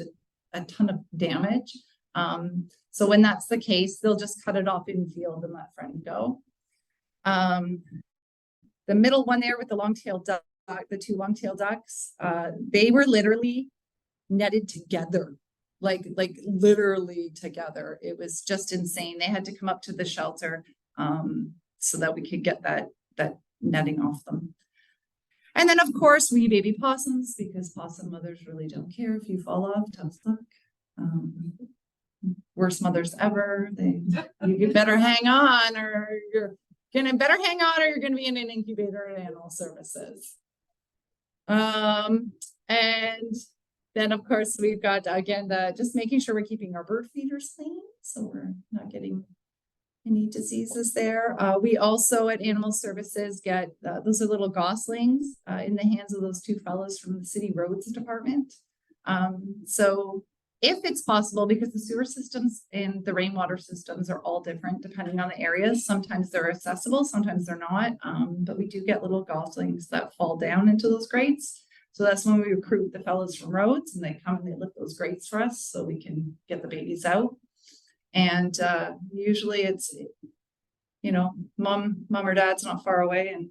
a ton of damage. So when that's the case, they'll just cut it off in field and let friend go. The middle one there with the long-tailed duck, the two long-tailed ducks, they were literally netted together. Like literally together. It was just insane. They had to come up to the shelter so that we could get that netting off them. And then of course wee baby possums, because possum mothers really don't care if you fall off, tough luck. Worst mothers ever. You better hang on or you're gonna be in an incubator at Animal Services. And then, of course, we've got, again, just making sure we're keeping our bird feeders clean, so we're not getting any diseases there. We also, at Animal Services, get, those are little goslings in the hands of those two fellows from the City Roads Department. So if it's possible, because the sewer systems and the rainwater systems are all different depending on the areas, sometimes they're accessible, sometimes they're not, but we do get little goslings that fall down into those grates. So that's when we recruit the fellows from Roads, and they come and they lift those grates for us so we can get the babies out. And usually it's, you know, mom or dad's not far away and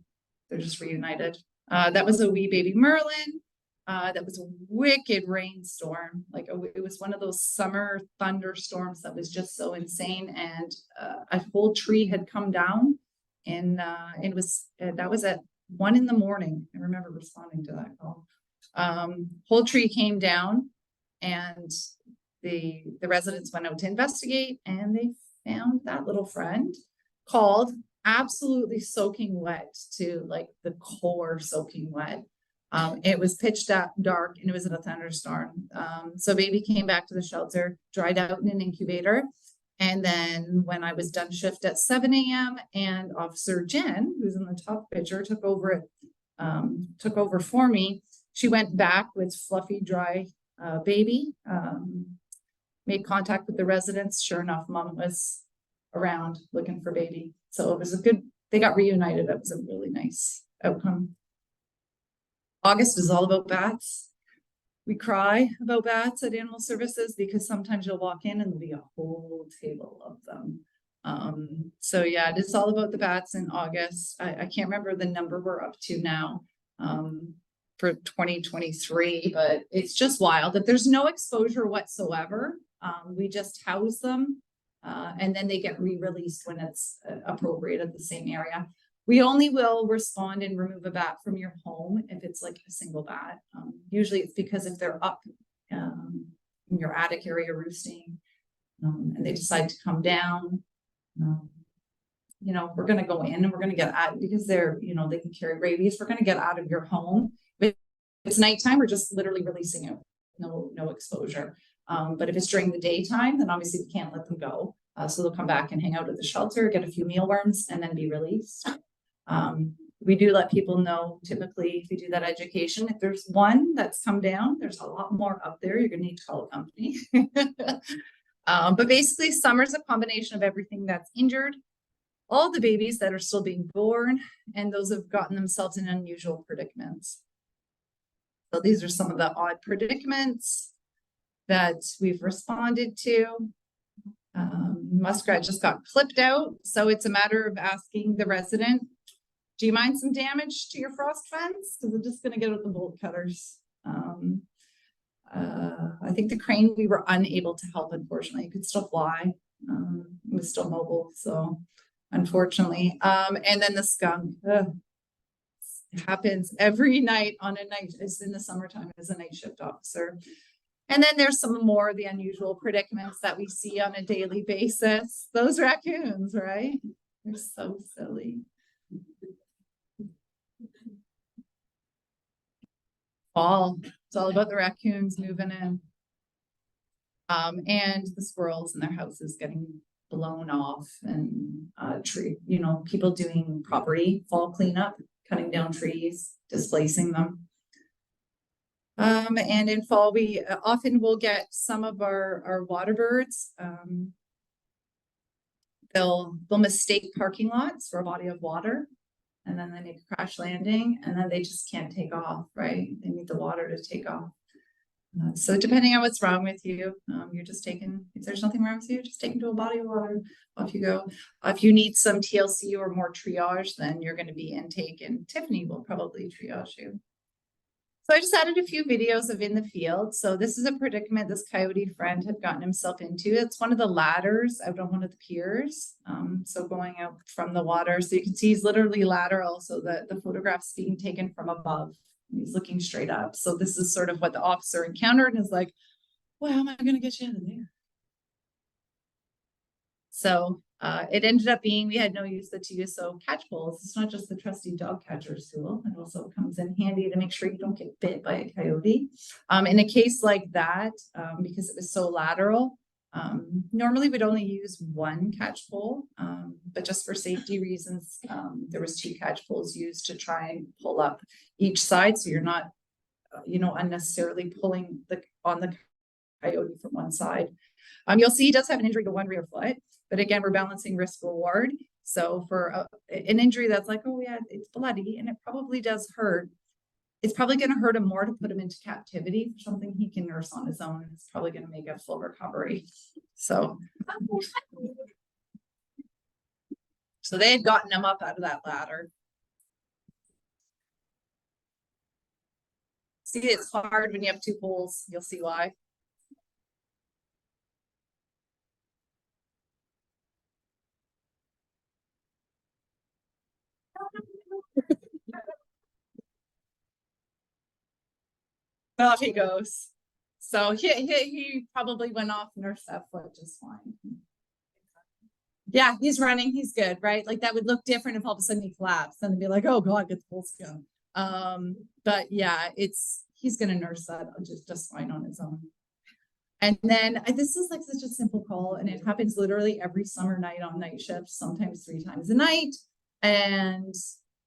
they're just reunited. That was a wee baby Merlin. That was a wicked rainstorm. Like it was one of those summer thunderstorms that was just so insane. And a whole tree had come down, and it was that was at 1 a.m. I remember responding to that call. Whole tree came down, and the residents went out to investigate, and they found that little friend called, absolutely soaking wet to like the core, soaking wet. It was pitch dark, and it was in a thunderstorm. So baby came back to the shelter, dried out in an incubator. And then when I was done shift at 7 a.m. and Officer Jen, who's in the top picture, took over for me, she went back with fluffy, dry baby, made contact with the residents. Sure enough, mom was around looking for baby. So it was they got reunited. It was a really nice outcome. August is all about bats. We cry about bats at Animal Services because sometimes you'll walk in and there'll be a whole table of them. So yeah, it is all about the bats in August. I can't remember the number we're up to now for 2023, but it's just wild that there's no exposure whatsoever. We just house them and then they get re-released when it's appropriate at the same area. We only will respond and remove a bat from your home if it's like a single bat. Usually it's because if they're up in your attic area roosting and they decide to come down, you know, we're going to go in and we're going to get out because they're, you know, they can carry rabies. We're going to get out of your home. If it's nighttime, we're just literally releasing it. No exposure. But if it's during the daytime, then obviously we can't let them go. So they'll come back and hang out at the shelter, get a few mealworms, and then be released. We do let people know, typically, if we do that education, if there's one that's come down, there's a lot more up there. You're going to need to call a company. But basically, summer's a combination of everything that's injured, all the babies that are still being born, and those have gotten themselves in unusual predicaments. So these are some of the odd predicaments that we've responded to. Muskrat just got clipped out, so it's a matter of asking the resident, do you mind some damage to your frost fence? Because we're just going to get out the bolt cutters. I think the crane we were unable to help, unfortunately. It could still fly. It was still mobile, so unfortunately. And then the skunk. It happens every night on a night. It's in the summertime as a night shift officer. And then there's some more of the unusual predicaments that we see on a daily basis. Those raccoons, right? They're so silly. It's all about the raccoons moving in. And the squirrels in their houses getting blown off, and people doing property fall cleanup, cutting down trees, displacing them. And in fall, we often will get some of our water birds. They'll mistake parking lots for a body of water, and then they make a crash landing, and then they just can't take off, right? They need the water to take off. So depending on what's wrong with you, you're just taking, if there's nothing wrong with you, just take them to a body of water, off you go. If you need some TLC or more triage, then you're going to be intake, and Tiffany will probably triage you. So I just added a few videos of in the field. So this is a predicament this coyote friend had gotten himself into. It's one of the ladders out on one of the piers. So going out from the water. So you can see he's literally lateral. So the photograph's being taken from above. He's looking straight up. So this is sort of what the officer encountered and is like, well, how am I going to get you out of there? So it ended up being, we had no use to use catch poles. It's not just the trusty dog catcher's tool. It also comes in handy to make sure you don't get bit by a coyote. In a case like that, because it was so lateral, normally we'd only use one catch pole, but just for safety reasons, there was 2 catch poles used to try and pull up each side. So you're not, unnecessarily pulling on the coyote from one side. You'll see he does have an injury to one rear foot, but again, we're balancing risk reward. So for an injury that's like, oh yeah, it's bloody and it probably does hurt. It's probably going to hurt him more to put him into captivity for something he can nurse on his own. It's probably going to make a full recovery. So they had gotten him up out of that ladder. See, it's hard when you have 2 poles. You'll see why. Off he goes. So he probably went off, nursed that foot just fine. Yeah, he's running. He's good, right? Like that would look different if all of a sudden he collapsed. Then it'd be like, oh God, get the pulse gun. But yeah, he's gonna nurse that just fine on his own. And then this is like such a simple call, and it happens literally every summer night on night shifts, sometimes 3 times a night. And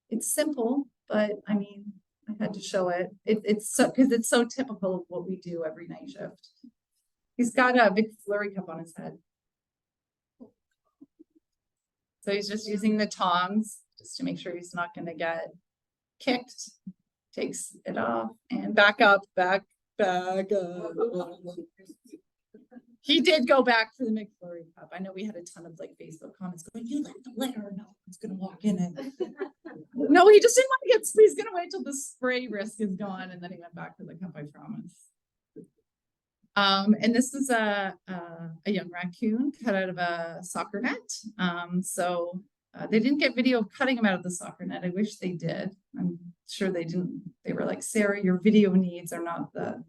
it's simple, but I mean, I had to show it. It's so because it's so typical of what we do every night shift. He's got a big flurry cup on his head. So he's just using the tongs just to make sure he's not going to get kicked. Takes it off and back up, back up. He did go back for the McFlurry cup. I know we had a ton of like Facebook comments going, you let the litter, no one's gonna walk in it. No, he just didn't want to get, he's gonna wait till the spray risk is gone, and then he went back to the cup, I promise. And this is a young raccoon cut out of a soccer net. So they didn't get video of cutting him out of the soccer net. I wish they did. I'm sure they didn't. They were like, Sarah, your video needs are not the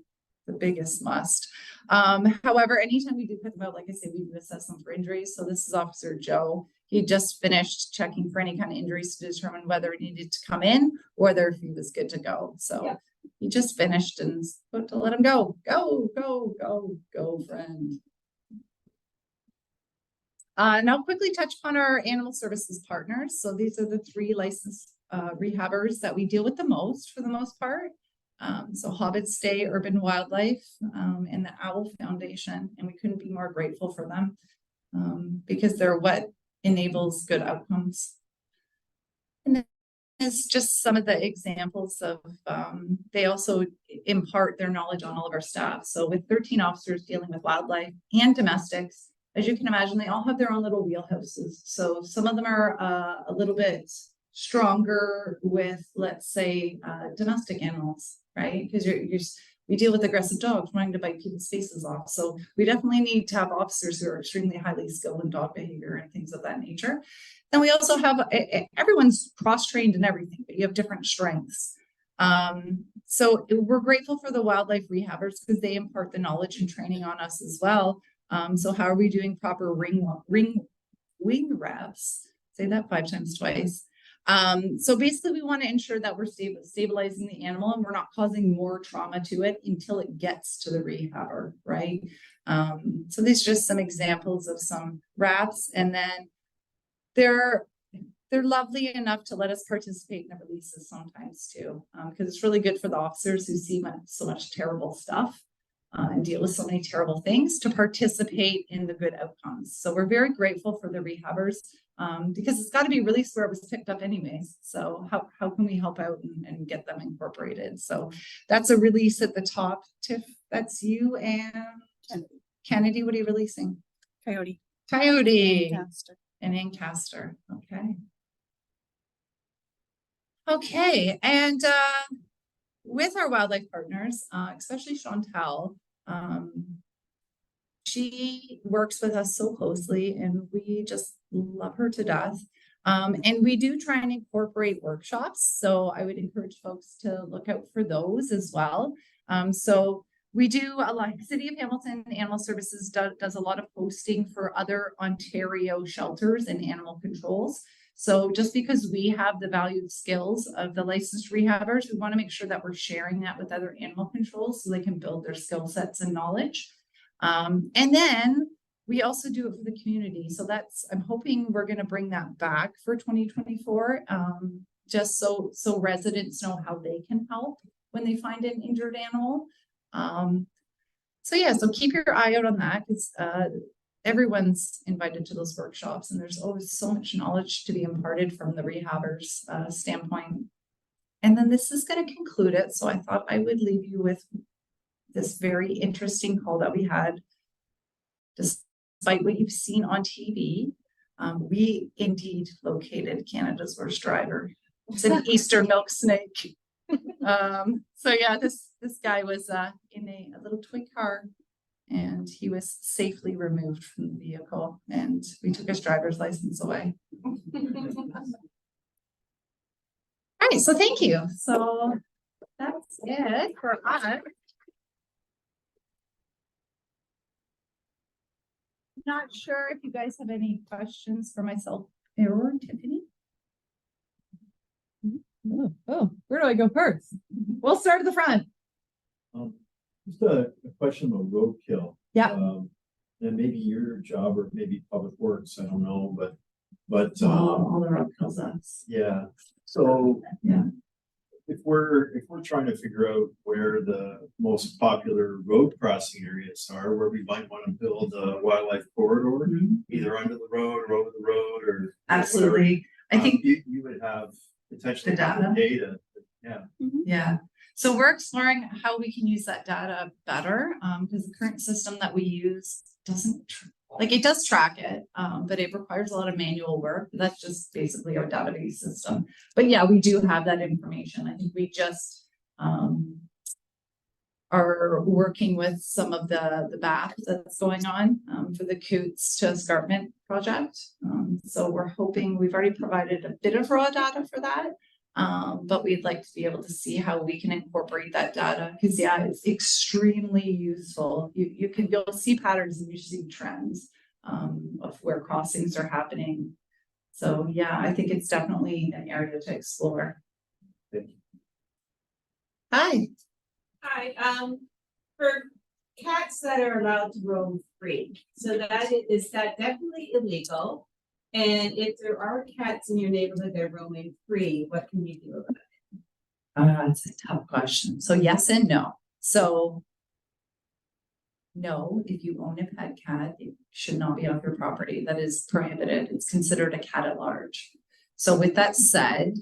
biggest must. However, anytime we do put them out, like I said, we do assess them for injuries. So this is Officer Joe. He just finished checking for any kind of injuries to determine whether it needed to come in or whether he was good to go. So yeah. He just finished and put to let him go. Go, go, go, go, friend. Now I'll quickly touch upon our animal services partners. So these are the 3 licensed rehabbers that we deal with the most for the most part. So Hobbit Stay, Urban Wildlife, and the Owl Foundation, and we couldn't be more grateful for them because they're what enables good outcomes. And it's just some of the examples of, they also impart their knowledge on all of our staff. So with 13 officers dealing with wildlife and domestics, as you can imagine, they all have their own little wheelhouses. So some of them are a little bit stronger with, let's say, domestic animals, right? Because we deal with aggressive dogs wanting to bite people's faces off. So we definitely need to have officers who are extremely highly skilled in dog behavior and things of that nature. Then we also have, everyone's cross-trained in everything, but you have different strengths. So we're grateful for the wildlife rehabbers because they impart the knowledge and training on us as well. So how are we doing proper wing reps? Say that 5 times twice. So basically we want to ensure that we're stabilizing the animal and we're not causing more trauma to it until it gets to the rehabber, right? So these are just some examples of some wraps. And then they're lovely enough to let us participate in the releases sometimes too, because it's really good for the officers who see so much terrible stuff and deal with so many terrible things to participate in the good outcomes. So we're very grateful for the rehabbers because it's got to be released where it was picked up anyways. So how can we help out and get them incorporated? So that's a release at the top. Tiff, that's you and Kennedy. What are you releasing? Coyote. Coyote Lancaster. and Ancaster. Okay. Okay, and with our wildlife partners, especially Chantal, she works with us so closely and we just love her to death. And we do try and incorporate workshops. So I would encourage folks to look out for those as well. So we do a lot, City of Hamilton Animal Services does a lot of hosting for other Ontario shelters and animal controls. So just because we have the valued skills of the licensed rehabbers, we want to make sure that we're sharing that with other animal controls so they can build their skill sets and knowledge. And then we also do it for the community. So I'm hoping we're going to bring that back for 2024, just so residents know how they can help when they find an injured animal. So yeah, so keep your eye out on that because everyone's invited to those workshops and there's always so much knowledge to be imparted from the rehabbers standpoint. And then this is going to conclude it. So I thought I would leave you with this very interesting call that we had. Despite what you've seen on TV, we indeed located Canada's worst driver. It's an Eastern milk snake. So yeah, this guy was in a little toy car and he was safely removed from the vehicle and we took his driver's license away. All right, so thank you. So that's it for us. Not sure if you guys have any questions for myself or Tiffany. Oh, where do I go first? We'll start at the front. Just a question about roadkill. Yeah. And maybe your job or maybe Public Works, I don't know, but All the road kills us. yeah. So Yeah. if we're trying to figure out where the most popular road crossing areas are, where we might want to build a wildlife corridor, either under the road or over the road or Absolutely. I think you would have potentially The data. Yeah. yeah. So we're exploring how we can use that data better because the current system that we use doesn't it does track it, but it requires a lot of manual work. That's just basically our database system. But yeah, we do have that information. I think we just are working with some of the BAF that's going on for the Coots to Escarpment project. So we're hoping we've already provided a bit of raw data for that. But we'd like to be able to see how we can incorporate that data because yeah, it's extremely useful. You'll see patterns and you see trends of where crossings are happening. So yeah, I think it's definitely an area to explore. Thank you. Hi. Hi, for cats that are allowed to roam free, so is that definitely illegal? And if there are cats in your neighborhood that are roaming free, what can you do about it? That's a tough question. So yes and no. So no, if you own a pet cat, it should not be off your property. That is prohibited. It's considered a cat at large. So with that said,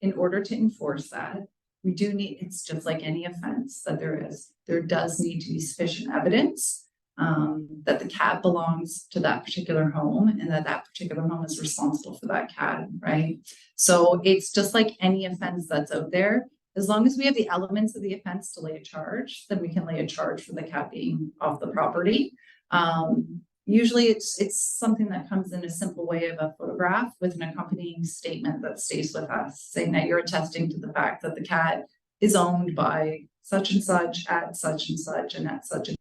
in order to enforce that, we do need, it's just like any offense that there does need to be sufficient evidence that the cat belongs to that particular home and that particular home is responsible for that cat, right? So it's just like any offense that's out there. As long as we have the elements of the offense to lay a charge, then we can lay a charge for the cat being off the property. Usually it's something that comes in a simple way of a photograph with an accompanying statement that stays with us, saying that you're attesting to the fact that the cat is owned by such and such at such and such and at such and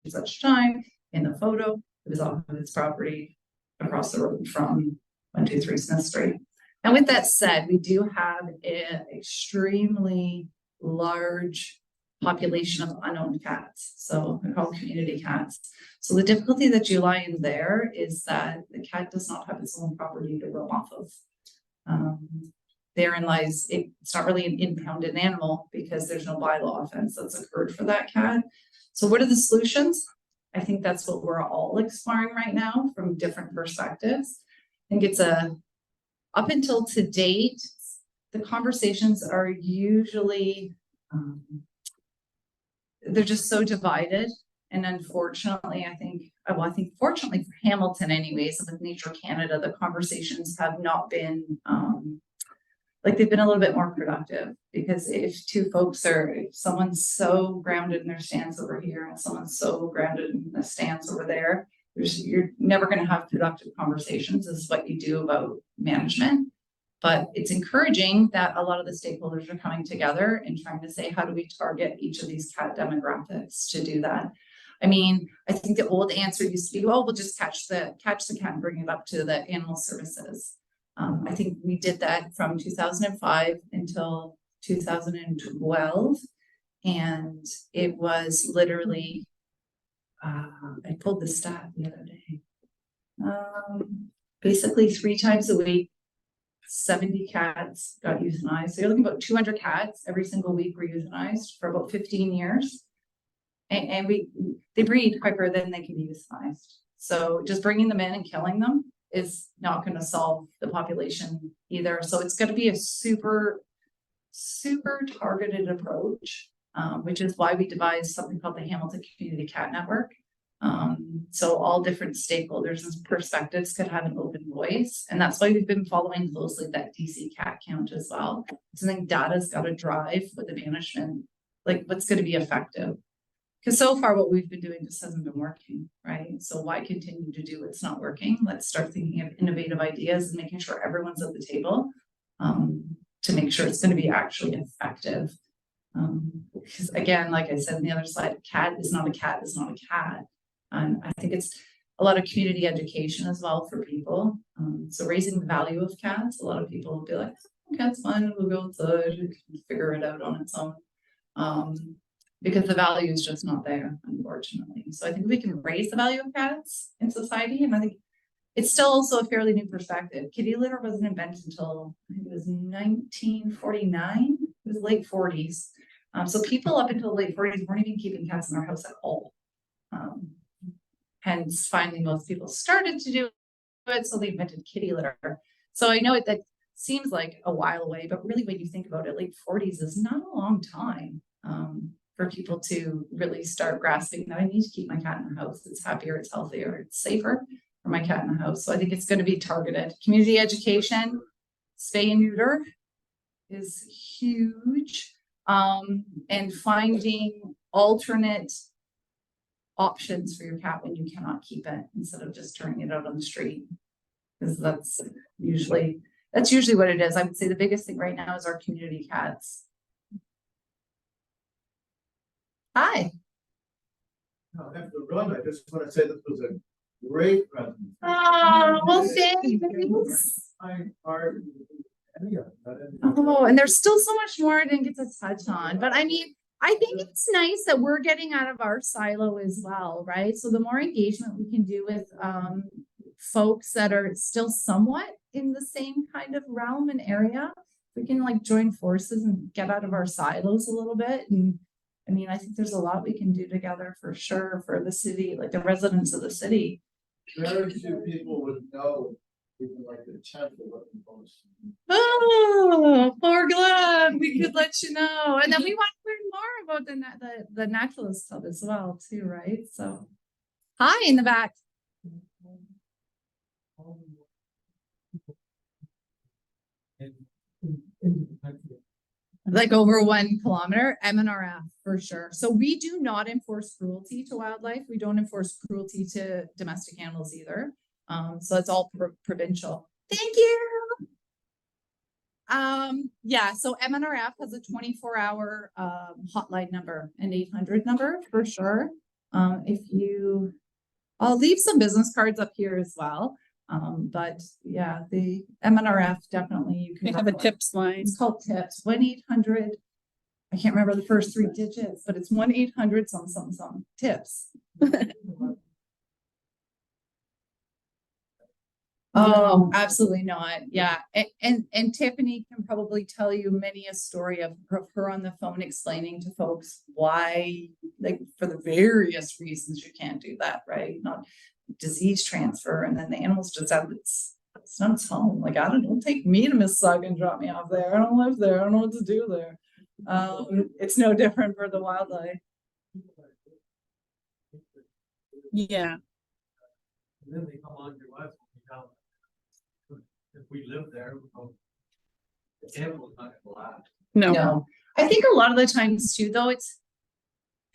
such time. In the photo, it was off of its property across the road from 123 Smith Street. And with that said, we do have an extremely large population of unowned cats. So they're called community cats. So the difficulty that you lie in there is that the cat does not have its own property to roam off of. Therein lies, it's not really an impounded animal because there's no bylaw offense that's occurred for that cat. So what are the solutions? I think that's what we're all exploring right now from different perspectives. I think it's up until to date, the conversations are usually, they're just so divided. And unfortunately, I think fortunately for Hamilton anyways, and with Nature Canada, the conversations have not been, they've been a little bit more productive, because if someone's so grounded in their stance over here and someone's so grounded in the stance over there, you're never going to have productive conversations. This is what you do about management. But it's encouraging that a lot of the stakeholders are coming together and trying to say, how do we target each of these cat demographics to do that? I mean, I think the old answer used to be, well, we'll just catch the cat and bring it up to the animal services. I think we did that from 2005 until 2012. And it was literally, I pulled the stat the other day. Basically 3 times a week, 70 cats got euthanized. So you're looking about 200 cats every single week were euthanized for about 15 years. And they breed quicker than they can be euthanized. So just bringing them in and killing them is not going to solve the population either. So it's going to be a super, super targeted approach, which is why we devised something called the Hamilton Community Cat Network. So all different stakeholders and perspectives could have an open voice. And that's why we've been following closely that DC cat count as well. So I think data's got to drive with the management, like what's going to be effective. Because so far what we've been doing just hasn't been working, right? So why continue to do what's not working? Let's start thinking of innovative ideas and making sure everyone's at the table to make sure it's going to be actually effective. Because again, like I said on the other slide, cat is not a cat is not a cat. And I think it's a lot of community education as well for people. So raising the value of cats, a lot of people will be like, oh, cat's fine, we'll go outside, we can figure it out on its own. Because the value is just not there, unfortunately. So I think we can raise the value of cats in society. And I think it's still also a fairly new perspective. Kitty litter wasn't invented until I think it was 1949. It was late 40s. So people up until the late 40s weren't even keeping cats in their house at all. Hence, finally, most people started to do it. So they invented kitty litter. So I know that seems like a while away, but really when you think about it, late 40s is not a long time. For people to really start grasping that I need to keep my cat in the house. It's happier, it's healthier, it's safer for my cat in the house. So I think it's going to be targeted. Community education, spay and neuter is huge. And finding alternate options for your cat when you cannot keep it instead of just turning it out on the street. Because that's usually what it is. I would say the biggest thing right now is our community cats. Hi. After the run, I just want to say this was a great presentation. Oh, well, thanks. Oh, and there's still so much more I didn't get to touch on. But I mean, I think it's nice that we're getting out of our silo as well, right? So the more engagement we can do with folks that are still somewhat in the same kind of realm and area, we can like join forces and get out of our silos a little bit. And I mean, I think there's a lot we can do together for sure for the city, like the residents of the city. Very few people would know even like the tenth of what the post. Oh, we're glad we could let you know. And then we want to learn more about the naturalist club as well, too, right? So hi in the back. Like over 1 kilometer, MNRF for sure. So we do not enforce cruelty to wildlife. We don't enforce cruelty to domestic animals either. So it's all provincial. Thank you. Yeah, so MNRF has a 24-hour hotline number, an 800 number for sure. I'll leave some business cards up here as well. But yeah, the MNRF definitely you can have a tips line. It's called tips 1-800. I can't remember the first 3 digits, but it's 1-800 some tips. Oh, absolutely not. Yeah. And Tiffany can probably tell you many a story of her on the phone explaining to folks why, like for the various reasons you can't do that, right? Not disease transfer, and then the animals just have it's not its home. Like, I don't take me to Mississauga and drop me off there. I don't live there. I don't know what to do there. It's no different for the wildlife. Yeah. And then they come on to us, and we tell them, if we live there, the animal's not gonna last. No, I think a lot of the times too, though,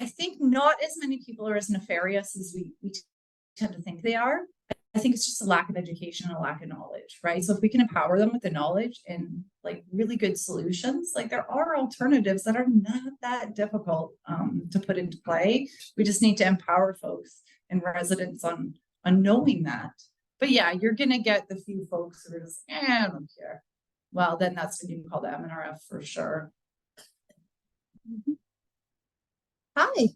I think not as many people are as nefarious as we tend to think they are. I think it's just a lack of education and a lack of knowledge, right? So if we can empower them with the knowledge and like really good solutions, like there are alternatives that are not that difficult to put into play. We just need to empower folks and residents on knowing that. But yeah, you're gonna get the few folks who are just, I don't care. Well, then that's when you can call the MNRF for sure. Hi.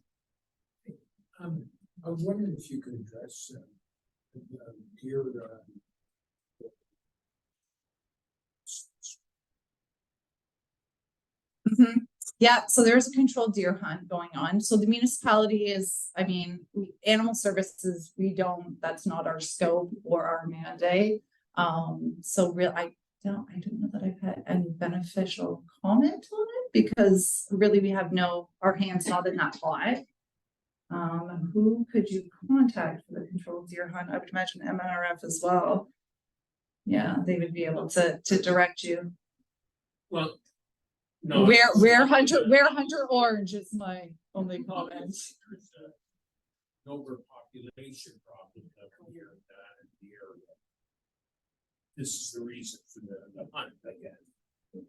I was wondering if you could address deer. Yeah, so there's a controlled deer hunt going on. So the municipality is, I mean, animal services, that's not our scope or our mandate. So I don't know that I've had any beneficial comment on it because really we have our hands not in that pot. Who could you contact for the controlled deer hunt? I would imagine MNRF as well. Yeah, they would be able to direct you. Well, no. Where Hunter Orange is my only comment. There's an overpopulation problem here in the area. This is the reason for the hunt, I guess.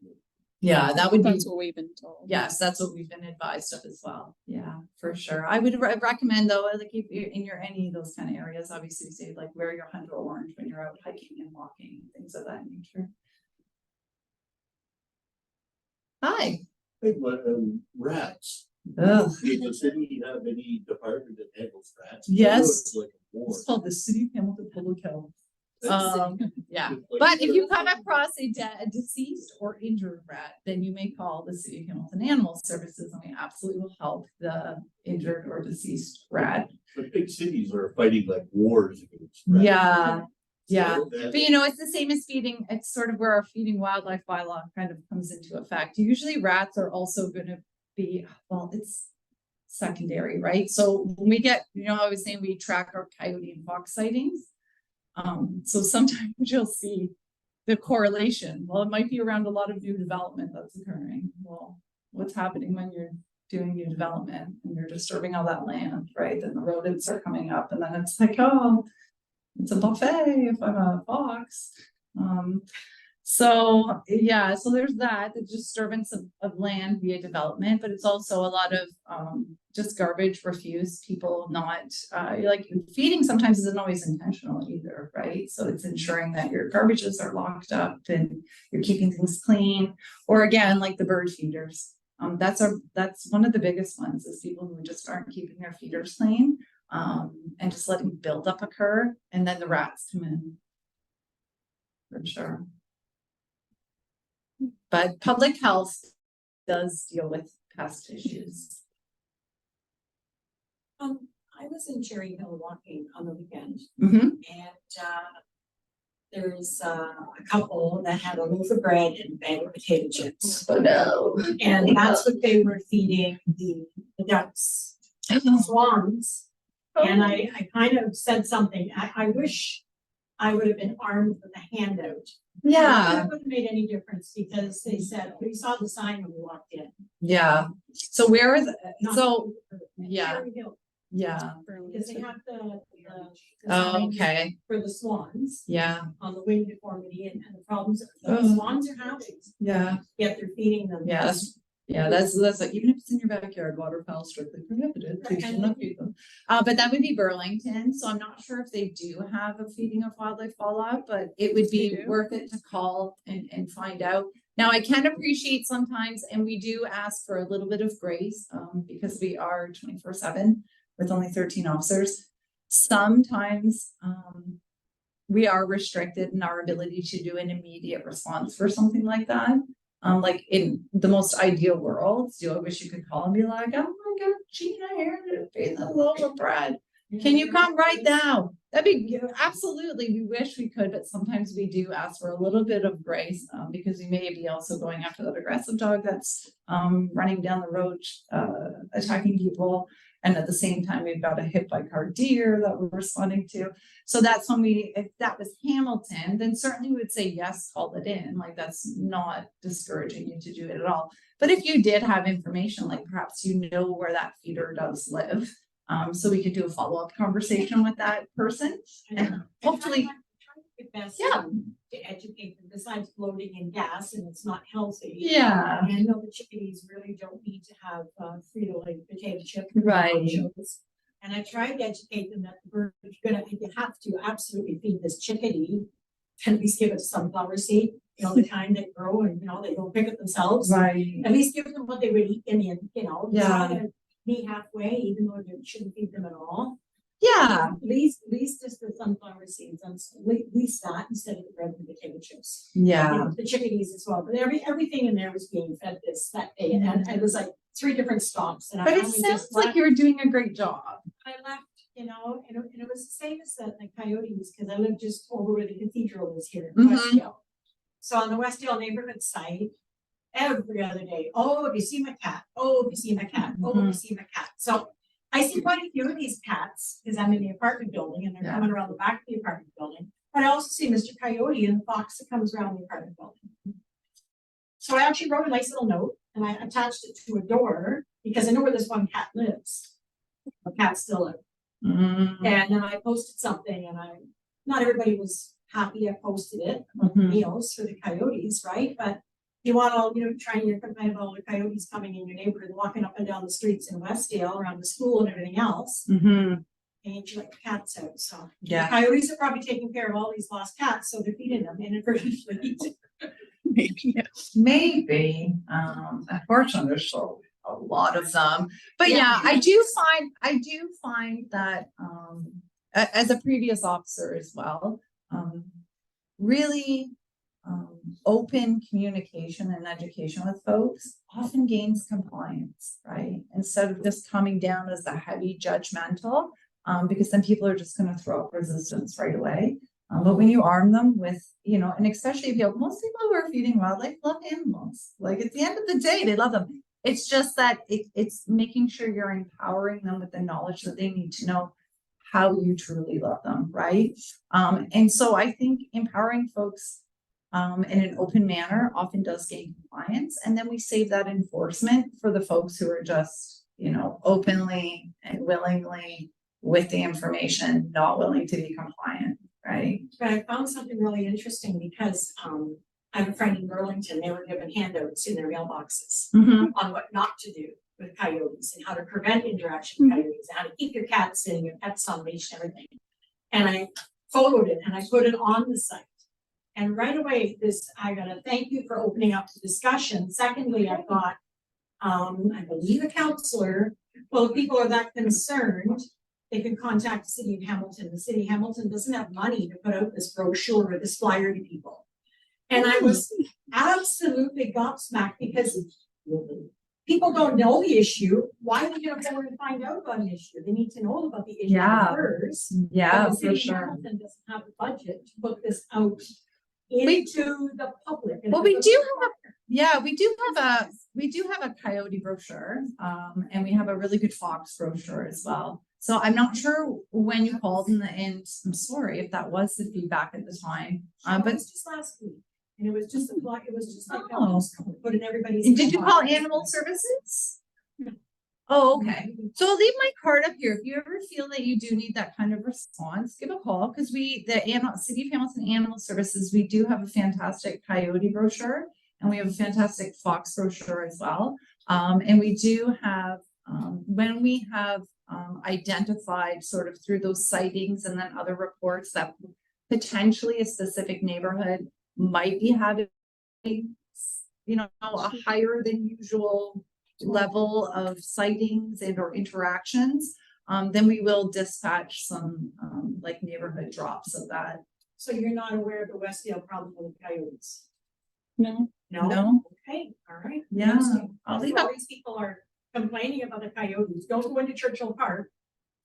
Yeah, that would be, That's what we've been told. yes, that's what we've been advised of as well. Yeah, for sure. I would recommend though, like if you're in any of those kind of areas, obviously say like wear your Hunter Orange when you're out hiking and walking, things of that nature. Hi. Hey, rats. Ugh. Does the city have any department that handles rats? Yes. I know it's like a war. It's called the City of Hamilton Public Health. Yeah, It's like- but if you come across a deceased or injured rat, then you may call the City of Hamilton Animal Services, and we absolutely will help the injured or deceased rat. But big cities are fighting like wars against rats. Yeah, yeah. So that- But it's the same as feeding. It's sort of where our feeding wildlife bylaw kind of comes into effect. Usually rats are also going to be, well, it's secondary, right? So when we get, I was saying we track our coyote and fox sightings. So sometimes you'll see the correlation. Well, it might be around a lot of new development that's occurring. Well, what's happening when you're doing new development and you're disturbing all that land, right? Then the rodents are coming up, and then it's like, oh, it's a buffet if I'm a fox. So yeah, so there's the disturbance of land via development, but it's also a lot of just garbage refuse, people not like feeding sometimes isn't always intentional either, right? So it's ensuring that your garbages are locked up and you're keeping things clean. Or again, like the bird feeders. That's one of the biggest ones is people who just aren't keeping their feeders clean and just letting buildup occur, and then the rats come in. For sure. But public health does deal with pest issues. I was in Cherry Hill walking on the weekend, Mm-hmm. and there's a couple that had a loaf of bread and a bag of potato chips. Oh no. And that's what they were feeding the ducks, swans. And I kind of said something, I wish I would have been armed with a handout. Yeah. That wouldn't have made any difference because they said, we saw the sign when we walked in. Yeah. So where is Not- so yeah. Cherry Hill, Yeah. because they have the Oh, sign okay. for the swans Yeah. on the wing deformity and the problems that Oh. the swans are having, Yeah. yet they're feeding them. Yeah. That's like, even if it's in your backyard, waterfowl strictly prohibited. Please do not feed them. But that would be Burlington. So I'm not sure if they do have a feeding of wildlife fallout, but it would be worth it to call and find out. Now I can appreciate sometimes, and we do ask for a little bit of grace because we are 24/7 with only 13 officers. Sometimes we are restricted in our ability to do an immediate response for something like that. Like in the most ideal worlds, I wish you could call and be like, oh my God, Gina here to pay the loaf of bread. Can you come right now? That'd be absolutely. We wish we could, but sometimes we do ask for a little bit of grace because we may be also going after that aggressive dog that's running down the road, attacking people. And at the same time, we've got a hit by car deer that we're responding to. So that's when if that was Hamilton, then certainly we would say, yes, call it in. Like that's not discouraging you to do it at all. But if you did have information, like perhaps you know where that feeder does live, so we could do a follow-up conversation with that person. And hopefully, yeah, to educate them besides bloating and gas, and it's not healthy. Yeah. And I know the chickadees really don't need to have Frito-Lay potato chip. Right. nachos. And I tried to educate them that the bird, if you have to absolutely feed this chickadee, at least give it sunflower seed, the kind they grow and, they don't pick it themselves. right. At least give them what they would eat in the, Yeah. try to meet halfway, even though you shouldn't feed them at all. Yeah. At least just the sunflower seeds, at least that instead of the bread and potato chips. Yeah. The chickadees as well, but everything in there was being fed that day, and it was like 3 different stops. And But I it only sounds just like left. you're doing a great job. I left, and it was the same as the coyotes, because I live just over where the cathedral is here in Mhm. Westdale. So on the Westdale neighborhood site, every other day, oh, have you seen my cat? Oh, have you seen my cat? Oh, have you seen my cat? So I see quite a few of these cats because I'm in the apartment building and they're Yeah. coming around the back of the apartment building. But I also see Mr. Coyote and the fox that comes around the apartment building. So I actually wrote a nice little note and I attached it to a door because I know where this one cat lives. The cat still lives. Mm-hmm. And then I posted something and not everybody was happy I posted it, Mhm. meals for the coyotes, right? But you want all, trying to complain about all the coyotes coming in your neighborhood, walking up and down the streets in Westdale around the school and everything else. Mm-hmm. And you let the cats out, so. Yeah. The coyotes are probably taking care of all these lost cats, so they're feeding them inadvertently. Maybe, yeah. Maybe. Unfortunately, there's so a lot of them. But yeah, Yeah. I do find that as a previous officer as well, really open communication and education with folks often gains compliance, right? Instead of just coming down as a heavy judgmental, because then people are just going to throw up resistance right away. But when you arm them with, and especially if most people who are feeding wildlife love animals. Like at the end of the day, they love them. It's just that it's making sure you're empowering them with the knowledge that they need to know how you truly love them, right? And so I think empowering folks in an open manner often does gain compliance. And then we save that enforcement for the folks who are just, openly and willingly with the information, not willing to be compliant, right? But I found something really interesting because I have a friend in Burlington, they were given handouts in their mailboxes on what not to do with coyotes and how to prevent interaction with coyotes, and how to keep your cats and your pets on leash and everything. And I photoed it and I put it on the site. And right away, I gotta thank you for opening up the discussion. Secondly, I've got, I believe a counselor. Well, if people are that concerned, they can contact the city of Hamilton. The city of Hamilton doesn't have money to put out this brochure or this flyer to people. And I was absolutely gobsmacked because people don't know the issue. Why would you go and find out about an issue? They need to know about the issue Yeah. first. Yeah, But the for city of sure. Hamilton doesn't have the budget to put this out into the public. Well, we do have a coyote brochure, and we have a really good fox brochure as well. So I'm not sure when you called and I'm sorry if that was the feedback at the time. But But it's just last week, and it was just a block, it was just like, Oh. put in everybody's. did you call mailbox. animal services? Oh, okay. So I'll leave my card up here. If you ever feel that you do need that kind of response, give a call because City of Hamilton Animal Services, we do have a fantastic coyote brochure and we have a fantastic fox brochure as well. And we do have, when we have identified sort of through those sightings and then other reports that potentially a specific neighborhood might be having, a higher than usual level of sightings and or interactions, then we will dispatch some like neighborhood drops of that So you're not aware of the Westdale problem with coyotes? No. No. Okay, all right. Yeah, So I'll leave all it. these people are complaining about the coyotes. Don't go into Churchill Park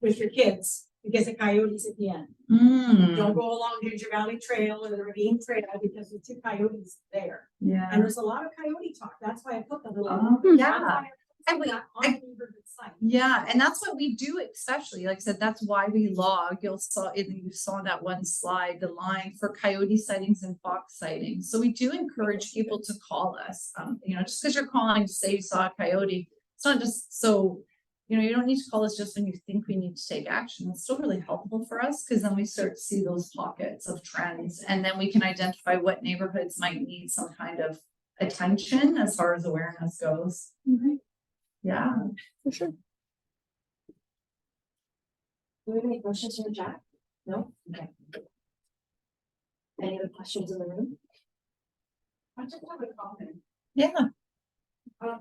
with your kids because the coyotes at the end. Don't go along Ginger Valley Trail or the Ravine Trail because there's 2 coyotes there. Yeah. And there's a lot of coyote talk. That's why I put the little. Oh, that's yeah. why I put And we- that on the neighborhood site. Yeah, and that's what we do, especially, like I said, that's why we log. You saw that one slide, the line for coyote sightings and fox sightings. So we do encourage people to call us. Just because you're calling to say you saw a coyote, it's not just so, you don't need to call us just when you think we need to take action. It's still really helpful for us because then we start to see those pockets of trends, and then we can identify what neighborhoods might need some kind of attention as far as awareness goes. Yeah. For sure. Do we have any questions from the chat? No? Okay. Any other questions in the room? I just have a comment. Yeah.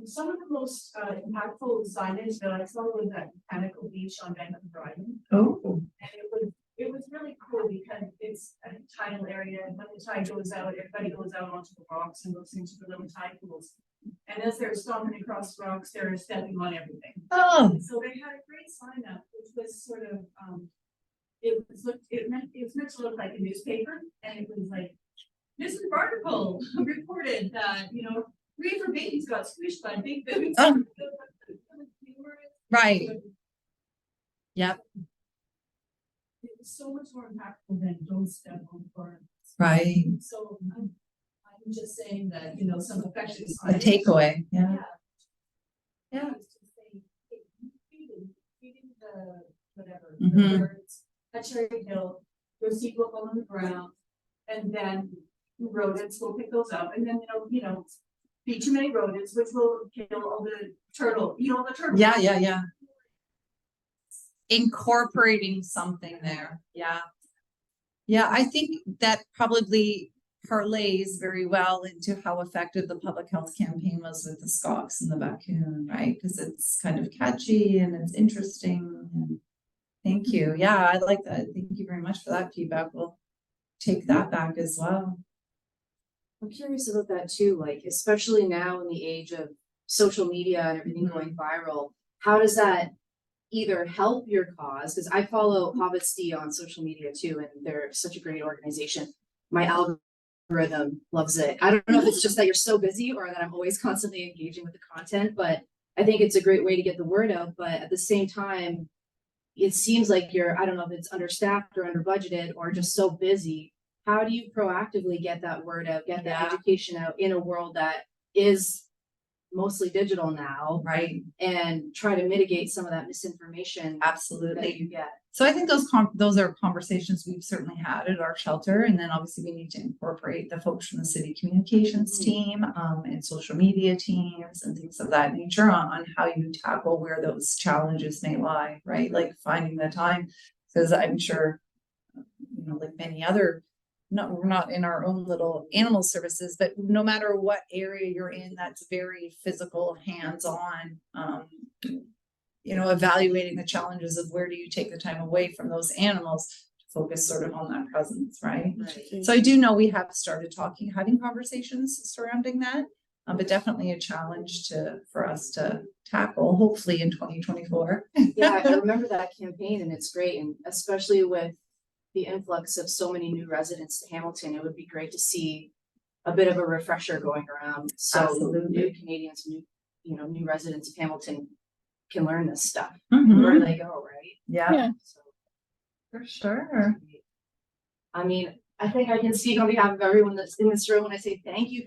Some of the most impactful signage that I saw was at Botanical Beach on Vancouver Drive. Oh. And it was really cool because it's a tidal area, and when the tide goes out, everybody goes out onto the rocks and goes into the little tide pools. And as they're stomping across the rocks, they're stepping on everything. Oh. So they had a great sign up, which was sort of it was meant to look like a newspaper, and it was like, this is article reported that, reefer babies got squished by big babies. Oh. Right. Yep. It was so much more impactful than don't step on burn. Right. So I'm just saying that, some affection. A takeaway. Yeah. Yeah. It's just saying, hey, feeding the whatever, Mhm. the birds at Cherry Hill, those seed will fall on the ground, and then rodents will pick those up, and then feed too many rodents, which will kill all the turtle, the turtle. Yeah. Incorporating something there. Yeah. Yeah, I think that probably parlays very well into how effective the public health campaign was with the skunks and the raccoon, right? Because it's kind of catchy and it's interesting. And thank you. Yeah, I like that. Thank you very much for that feedback. We'll take that back as well. I'm curious about that too, like especially now in the age of social media and everything going viral, how does that either help your cause? Because I follow Hobbitsty on social media too, and they're such a great organization. My algorithm loves it. I don't know if it's just that you're so busy or that I'm always constantly engaging with the content, but I think it's a great way to get the word out. But at the same time, it seems like I don't know if it's understaffed or under budgeted or just so busy. How do you proactively get that word out, get that education out in a world that is mostly digital now, right? And try to mitigate some of that misinformation Absolutely that you get. So I think those are conversations we've certainly had at our shelter, and then obviously we need to incorporate the folks from the city communications team and social media teams and things of that nature on how you tackle where those challenges may lie, right? Like finding the time, because I'm sure, like many other, we're not in our own little animal services, but no matter what area you're in, that's very physical, hands-on, evaluating the challenges of where do you take the time away from those animals to focus sort of on that presence, right? So I do know we have started having conversations surrounding that, but definitely a challenge for us to tackle, hopefully in 2024. Yeah, I remember that campaign, and it's great, and especially with the influx of so many new residents to Hamilton, it would be great to see a bit of a refresher going around. So Absolutely. new Canadians, new residents of Hamilton can learn this stuff. Mhm. Where they go, right? Yeah. So, For sure. I mean, I think I can speak on behalf of everyone that's in this room when I say thank you